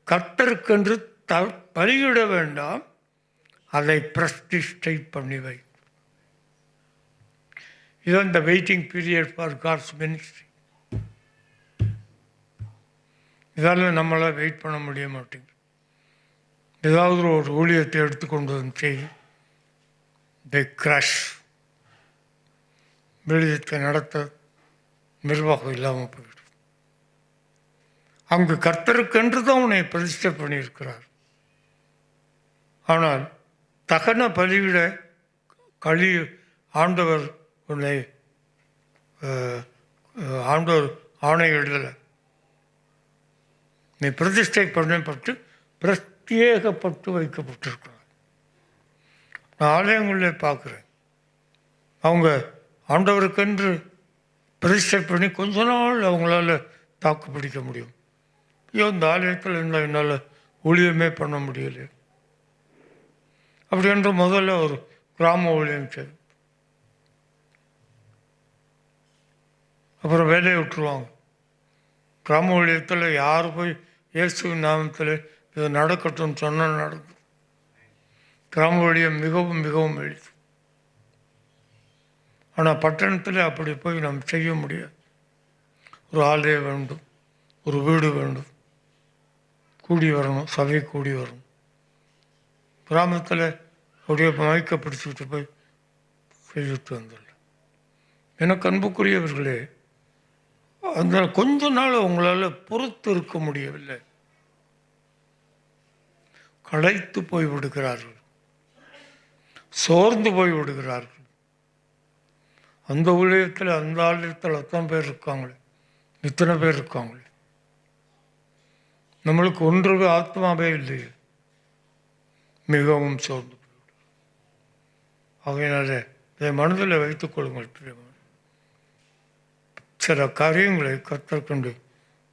கர்த்தருக்கென்று பலியிட வேண்டாம், அதை பிரஸ்டிஷ்டை பண்ணி வை. இதுதான் இந்த waiting period for God's ministry. இதால் நம்மளால் வெயிட் பண்ண முடிய மாட்டேங்குது. ஏதாவது ஒரு ஊழியத்தை எடுத்துக்கொண்டு வந்து செய்து தை கிராஷ். வெளியத்தை நடத்த நிர்வாகம் இல்லாமல் போயிடும். அங்கு கர்த்தருக்கென்று தான் உன்னை பிரதிஷ்டை பண்ணியிருக்கிறார். ஆனால் தகன பலியிட ஆண்டவர் உன்னை ஆண்டவர் ஆணையிடலை. நீ பிரதிஷ்டை பண்ணப்பட்டு பிரத்யேகப்பட்டு வைக்கப்பட்டிருக்கிறார். நான் ஆலயங்களில் பார்க்குறேன், அவங்க ஆண்டவருக்கென்று பிரதிஷ்டை பண்ணி கொஞ்ச நாள் அவங்களால தாக்கு பிடிக்க முடியும். ஐயோ, இந்த ஆலயத்தில் இருந்தால் என்னால் ஊழியமே பண்ண முடியலை அப்படின்ற முதல்ல ஒரு கிராம ஊழியம் செய்யும். அப்புறம் வேலையை விட்டுருவாங்க. கிராம ஊழியத்தில் யார் போய் இயேசுவின் நாமத்தில் இது நடக்கட்டும் சொன்னால் நடக்கும். கிராம ஊழியம் மிகவும் மிகவும் எளிது. ஆனால் பட்டணத்தில் அப்படி போய் நாம் செய்ய முடியாது. ஒரு ஆலயம் வேண்டும், ஒரு வீடு வேண்டும், கூடி வரணும், சபை கூடி வரணும். கிராமத்தில் அப்படியே மயக்க பிடிச்சிக்கிட்டு போய் செய்துட்டு வந்துடல. எனக்கு அன்புக்குரியவர்களே, அந்த கொஞ்ச நாள் உங்களால் பொறுத்து இருக்க முடியவில்லை. களைத்து போய் விடுகிறார்கள், சோர்ந்து போய் விடுகிறார்கள். அந்த ஊழியத்தில் அந்த ஆலயத்தில் அத்தனை பேர் இருக்காங்களே, இத்தனை பேர் இருக்காங்களே, நம்மளுக்கு ஒன்று ஆத்மாவே இல்லையே, மிகவும் சோர்ந்து போய்விடும். ஆகையினால இதை மனதில் வைத்துக் கொள்ளுங்கள். சில காரியங்களை கற்றுக்கொண்டு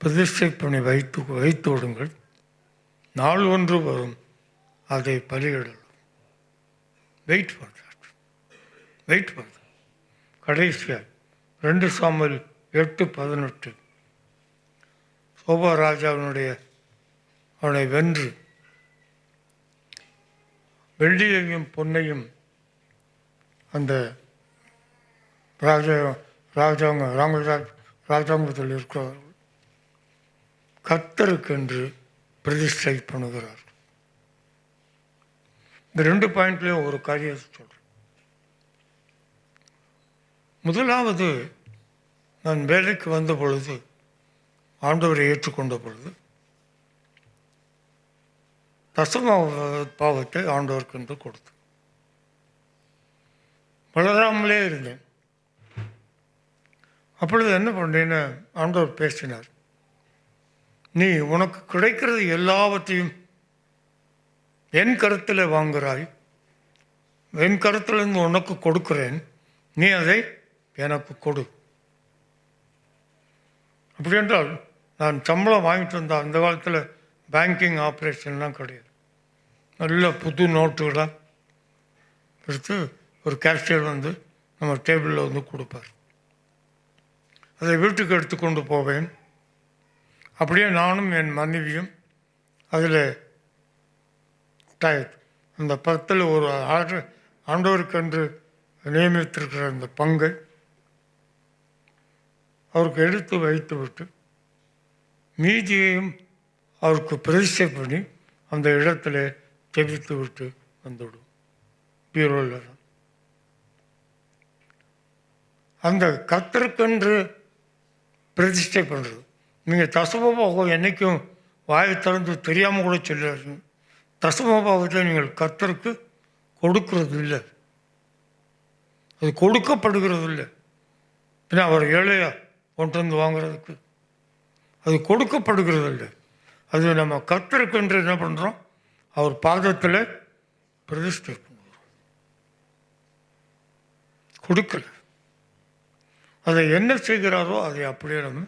பிரதிஷ்டை பண்ணி வைத்து விடுங்கள். நாள் ஒன்று வரும், அதை பலியிடலாம். Wait for that, wait for that. கடைசியாக 2 சாமுவேல் 8:18 சோபா ராஜாவினுடைய அவனை வென்று வெள்ளியையும் பொன்னையும் அந்த ராஜாங்கத்தில் இருக்கிறார்கள் கர்த்தருக்கென்று பிரதிஷ்டை பண்ணுகிறார். இந்த 2 பாயிண்ட்லேயும் ஒரு காரியத்தை சொல்கிறேன். முதலாவது, நான் வேலைக்கு வந்த பொழுது, ஆண்டவரை ஏற்றுக்கொண்ட பொழுது, தசம பாவத்தை ஆண்டவருக்கென்று கொடுத்து வளராமலே இருந்தேன். அப்பொழுது என்ன பண்ணேன்னு ஆண்டவர் பேசினார். நீ உனக்கு கிடைக்கிறது எல்லாவற்றையும் என் கருத்தில் வாங்குகிறாய், என் கருத்திலிருந்து உனக்கு கொடுக்கிறேன், நீ அதை எனக்கு கொடு. அப்படி என்றால் நான் சம்பளம் வாங்கிட்டு வந்தேன். அந்த காலத்தில் பேங்கிங் ஆப்ரேஷன்லாம் கிடையாது. நல்ல புது நோட்டுகளாக எடுத்து ஒரு கேஷியர் வந்து நம்ம டேபிளில் வந்து கொடுப்பார். அதை வீட்டுக்கு எடுத்துக்கொண்டு போவேன். அப்படியே நானும் என் மனைவியும் அதில் அந்த 10ல் ஒரு ஆண்டவருக்கென்று நியமித்திருக்கிற அந்த பங்கை அவருக்கு எடுத்து வைத்து விட்டு மீதியையும் அவருக்கு பிரதிஷ்டை பண்ணி அந்த இடத்துல ஜெபித்து விட்டு வந்துவிடும். பீரோவில் தான் அந்த கர்த்தருக்கென்று பிரதிஷ்டை பண்ணுறது. நீங்கள் தசமபாகம் என்றைக்கும் வாயை திறந்து தெரியாமல் கூட சொல்லாது. தசமபாகத்தை நீங்கள் கர்த்தருக்கு கொடுக்கறது இல்லை, அது கொடுக்கப்படுகிறது இல்லை. ஏன்னா அவர் ஏழையா கொண்டு வந்து வாங்குறதுக்கு அது கொடுக்கப்படுகிறது இல்லை. அது நம்ம கர்த்தருக்கென்று என்ன பண்ணுறோம், அவர் பாதத்தில் பிரதிஷ்டை பண்ணுறோம். கொடுக்கல, அதை என்ன செய்கிறாரோ அதை அப்படியே நம்ம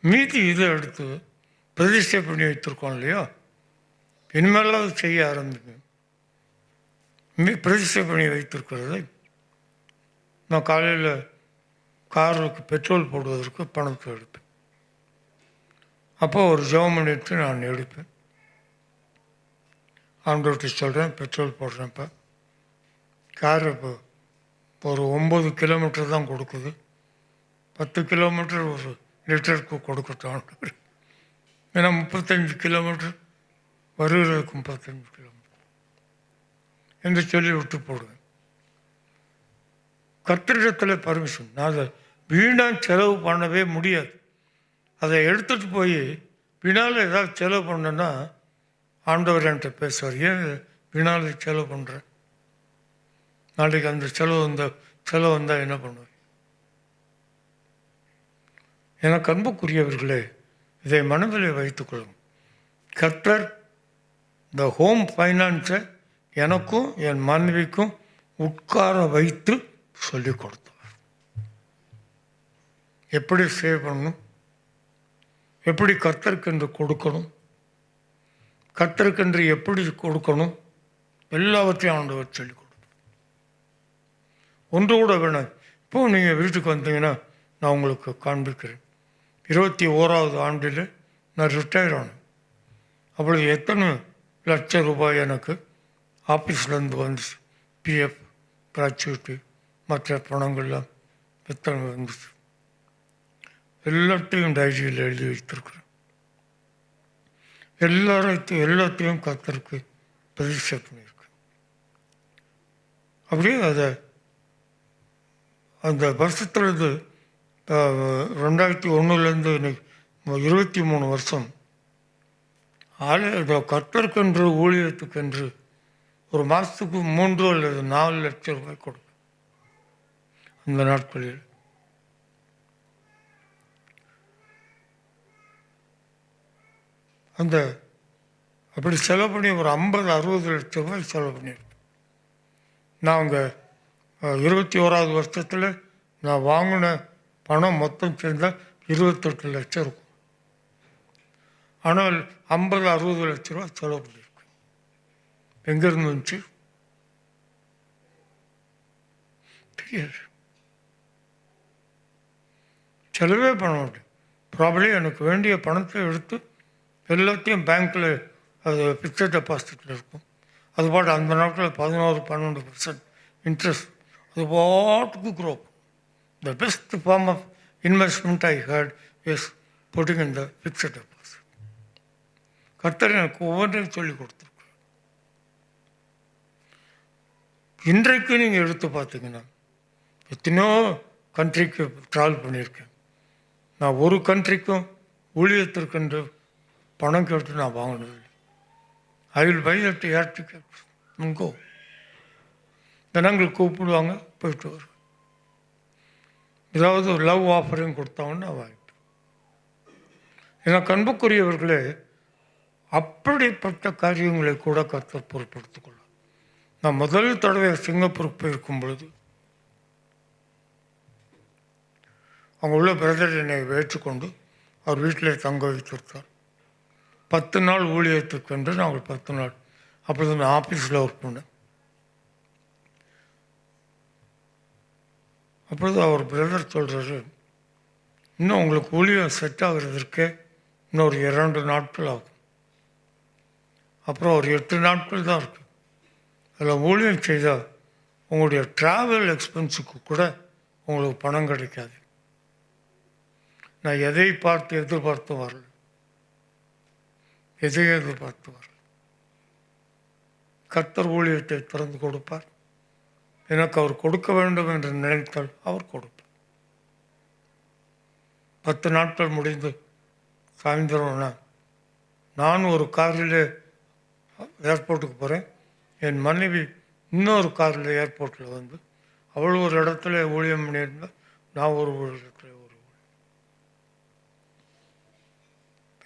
மீதி இதை எடுத்து பிரதிஷ்டை பண்ணி வைத்திருக்கோம் இல்லையா, இனிமேல் அதை செய்ய ஆரம்பிக்கும். பிரதிஷ்டை பண்ணி வைத்திருக்கிறதை நான் காலையில் காருக்கு பெட்ரோல் போடுவதற்கு பணத்தை எடுப்பேன். அப்போ ஒரு ஜெபம் பண்ணிட்டு நான் எடுப்பேன். ஆண்டவர்கிட்ட சொல்கிறேன், பெட்ரோல் போடுறேன்ப்பா. கார் இப்போ ஒரு 9 கிலோமீட்டர் தான் கொடுக்குது. 10 கிலோமீட்டர் ஒரு லிட்டருக்கு கொடுக்கட்டும் ஆண்டவர். ஏன்னா 35 கிலோமீட்டர் வருகிறதுக்கு 35 கிலோமீட்டர் என்று சொல்லி விட்டு போடுவேன். கர்த்தரிடத்தில் பர்மிஷன். நான் அதை வீணாக செலவு பண்ணவே முடியாது. அதை எடுத்துகிட்டு போய் வீணால் ஏதாவது செலவு பண்ணேன்னா ஆண்டவர் என்கிட்ட பேசுவார், ஏன் வீணால் செலவு பண்ணுற, நாளைக்கு அந்த செலவு வந்தால் என்ன பண்ணுவேன். எனக்கு அன்புக்குரியவர்களே, இதை மனதில் வைத்துக்கொள்ளும். கர்த்தர் இந்த ஹோம் ஃபைனான்ஸை எனக்கும் என் மனைவிக்கும் உட்கார வைத்து சொல்லிக் கொடுத்தவர். எப்படி சேவ் பண்ணணும், எப்படி கர்த்தருக்கென்று கொடுக்கணும், கர்த்தருக்கென்று எப்படி கொடுக்கணும், எல்லாவற்றையும் ஆண்டவர் சொல்லிக் கொடுப்பார். ஒன்று கூட வேணாம். இப்போ நீங்கள் வீட்டுக்கு வந்தீங்கன்னா நான் உங்களுக்கு காண்பிக்கிறேன். 21வது ஆண்டில் நான் ரிட்டையர் ஆனேன். அப்பொழுது எத்தனை லட்சம் ரூபாய் எனக்கு ஆஃபீஸ்லேருந்து வந்துச்சு. பிஎஃப், கிராச்சுவிட்டி, மற்ற பணங்கள்லாம் எத்தனை வந்துச்சு. எல்லாத்தையும் டைரியில் எழுதி வைத்திருக்கிறேன். எல்லாத்தையும் கர்த்தருக்கு பிரதிஷ்டை பண்ணியிருக்கேன். அப்படியே அதை அந்த வருஷத்துலேருந்து 2001 இன்னைக்கு 23 வருஷம் கர்த்தருக்கென்று ஊழியத்துக்கென்று ஒரு மாதத்துக்கு 3 அல்லது 4 லட்சம் ரூபாய் கொடுப்பேன் அந்த நாட்களில். அந்த அப்படி செலவு பண்ணி ஒரு 50-60 லட்சம் ரூபாய் செலவு பண்ணியிருக்கேன். நான் அங்கே 21வது வருஷத்தில் நான் வாங்கின பணம் மொத்தம் சேர்ந்தால் 28 லட்சம் இருக்கும். ஆனால் 50-60 லட்சம் ரூபா செலவு பண்ணியிருக்கேன். எங்கேருந்து வந்துச்சு தெரியாது. செலவே பண்ண மாட்டேன். ப்ராபப்ளி எனக்கு வேண்டிய பணத்தை எடுத்து எல்லாத்தையும் பேங்க்கில் அது ஃபிக்ஸட் டெபாசிட்டில் இருக்கும். அது பாட்டு அந்த நாட்டில் 11-12% இன்ட்ரெஸ்ட். அது பாட்டுக்கு grow. The best form of investment I hate is putting in the fixed deposit. கர்த்தர் எனக்கு ஒவ்வொன்றையும் சொல்லி கொடுத்துருக்குறேன். இன்றைக்கு நீங்கள் எடுத்து பார்த்தீங்கன்னா எத்தனையோ கண்ட்ரிக்கு ட்ராவல் பண்ணியிருக்கேன். நான் ஒரு கண்ட்ரிக்கும் ஊழியத்திற்கென்று பணம் கேட்டு நான் வாங்கினது. I will buy that air ticket go. ஜனங்கள் கூப்பிடுவாங்க, போயிட்டு வருவேன். ஏதாவது ஒரு லவ் ஆஃபரிங் கொடுத்தாங்கன்னா வாங்கிட்டு. எனக்கு அன்புக்குரியவர்களே, அப்படிப்பட்ட காரியங்களை கூட கர்த்தர் பொருட்படுத்திக் கொள்ளும். நான் முதல் தடவை சிங்கப்பூருக்கு போயிருக்கும் பொழுது அங்கே உள்ள பிரதர் என்னை ஏற்றுக்கொண்டு அவர் வீட்டிலே தங்க வைத்திருத்தார். 10 நாள் ஊழியத்துக்கு என்று நாங்கள் 10 நாள் அப்பொழுது நான் ஆஃபீஸில் ஒர்க் பண்ணேன். அப்பொழுது அவர் பிரதர் சொல்கிறாரு, இன்னும் உங்களுக்கு ஊழியம் செட் ஆகிறதுக்கே இன்னொரு 2 நாட்கள் ஆகும். அப்புறம் ஒரு 8 நாட்கள் தான் இருக்குது. அதில் ஊழியம் செய்தால் உங்களுடைய ட்ராவல் எக்ஸ்பென்ஸுக்கு கூட உங்களுக்கு பணம் கிடைக்காது. நான் எதை எதிர்பார்த்து வரல. எதையும் எதிர்பார்த்து வரல. கர்த்தர் ஊழியத்தை திறந்து கொடுப்பார். எனக்கு அவர் கொடுக்க வேண்டும் என்று நினைத்தால் அவர் கொடுப்பார். 10 நாட்கள் முடிந்து சாயந்தரம்னா நான் ஒரு காரில் ஏர்போர்ட்டுக்கு போகிறேன். என் மனைவி இன்னொரு காரில் ஏர்போர்ட்டில் வந்து அவள் ஒரு இடத்துல ஊழியம் பண்ணியிருந்தால் நான் ஒரு இடத்துல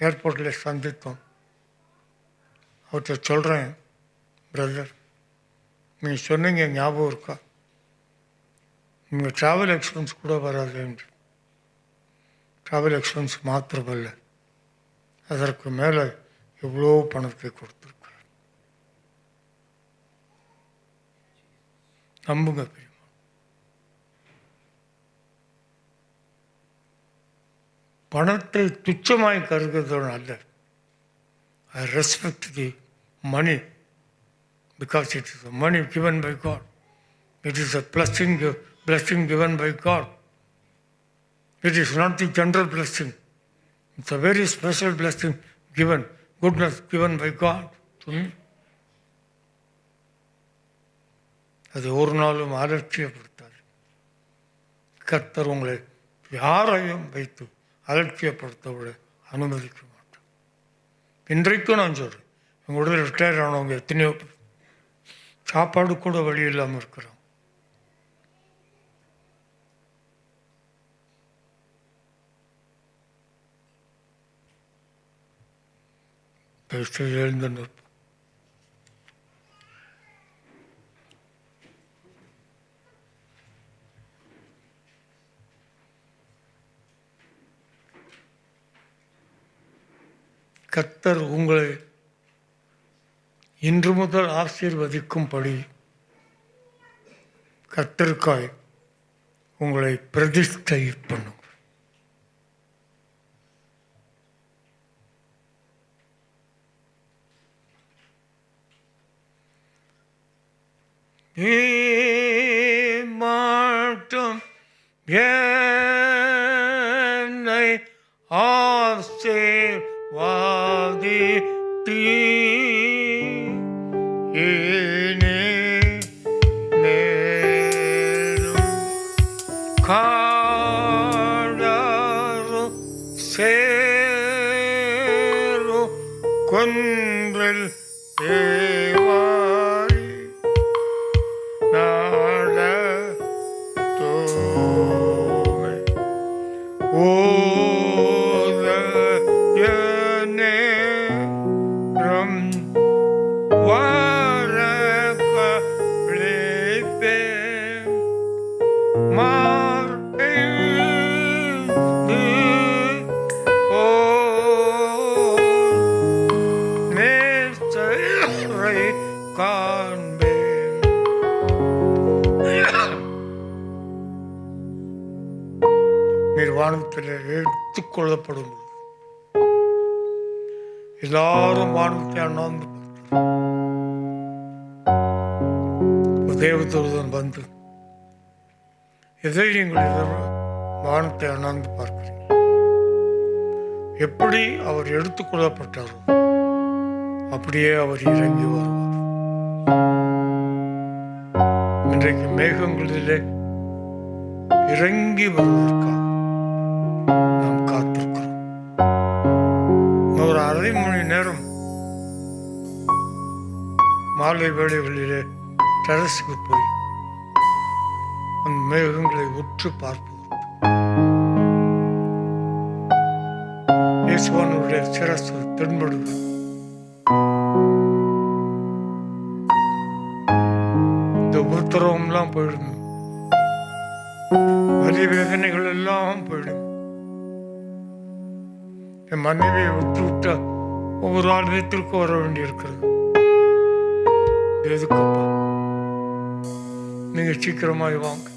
ஏர்போர்ட்டில் சந்தித்தோம். அவர்கிட்ட சொல்கிறேன், பிரதர் நீங்கள் சொன்னீங்க ஞாபகம் இருக்கா, நீங்கள் ட்ராவல் எக்ஸ்பென்ஸ் கூட வராது என்று. ட்ராவல் எக்ஸ்பென்ஸ் மாத்திரமல்ல, அதற்கு மேலே எவ்வளோ பணத்தை கொடுத்துருக்குறேன். நம்புங்க பிரியமா. பணத்தை துச்சமாய் கருதுகிறதும் அல்ல. I respect the money because it is a money given by God. It is a blessing given by God. It is not the general blessing. It's a very special blessing given, goodness given by God to me. அது ஒரு நாளும் அலட்சியப்படுத்தாது. கர்த்தர் உங்களை யாரையும் வைத்து அலட்சியப்படுத்த விட அனுமதிக்க மாட்டார். இன்றைக்கும் நான் சொல்கிறேன், எங்களோட ரிட்டையர் ஆனவங்க எத்தனையோ பேர் சாப்பாடு கூட வழி இல்லாமல் இருக்கிறோம். எழுந்து நிற்போம். கர்த்தர் உங்களை இன்று முதல் ஆசீர்வதிக்கும்படி கர்த்தருக்காய் உங்களை பிரதிஷ்டை பண்ணும். மட்டும் என்னை ஆசீர்வதித்தீ இனி மேலும் காணரும் சேரும் கொன்றில் தேவாரி நாடத்தோமே ஓதயநேரம் வரக்களிப்பேன் மார்பெய்து நேசரை காண்பேன். வானத்தில் எடுத்துக்கொள்ளப்படும் எல்லாரும் வானத்தை அண்ணாந்து தேவதூதன் வந்து எதை நீங்கள் இதெல்லாம் வானத்தை அண்ணாந்து பார்க்கிறீர்கள்? எப்படி அவர் எடுத்துக்கொள்ளப்பட்டாரோ அப்படியே அவர் இறங்கி வருவார். இன்றைக்கு மேகங்களிலே இறங்கி வருவதற்காக நாம் காத்திருக்கிறோம். ஒரு அரை மணி நேரம் மாலை வேளைகளிலே டெரஸுக்கு போய் அந்த மேகங்களை உற்று பார்ப்பதற்கு இயேசுவானுடைய சிரசு தென்படுகிறது. இந்த உபத்திரவம்லாம் போயிடும், வலி வேதனைகள் எல்லாம் போயிடும். என் மனைவியை விட்டு விட்டா ஒவ்வொரு ஆலயத்திற்கு வர வேண்டியிருக்கிறது. எதுக்கப்பா, நீங்க சீக்கிரமாய் வாங்க.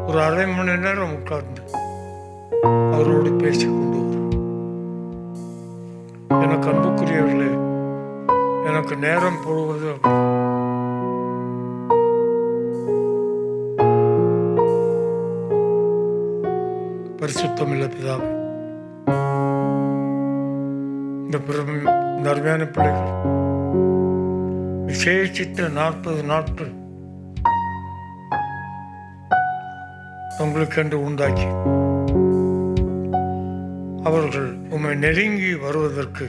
ஒரு அரை மணி நேரம் உட்கார்ந்து அவரோடு பேசிக்கொண்டு வரும். எனக்கு அன்புக்குரியவர்களே, எனக்கு நேரம் போடுவது அப்படி. பரிசுத்தமில்லை பிதாவே, இந்த அருமையான பிள்ளைகள் விசேஷித்த 40 நாட்கள் உங்களுக்கென்று உண்டாக்கி அவர்கள் உம்மை நெருங்கி வருவதற்கு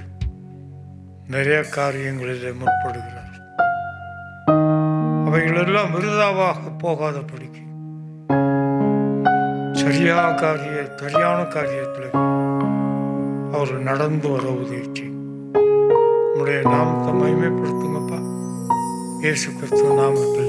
நிறைய காரியங்களிலே முற்படுகிறார். அவைகளெல்லாம் விருதாவாக போகாதபடிக்கு சரியான காரியத்தில் அவர்கள் நடந்து வர உதவி செய்யும். நம்முடைய நாமத்தை மகிமைப்படுத்துங்கப்பா. இயேசு கிறிஸ்துவ நாமத்தில்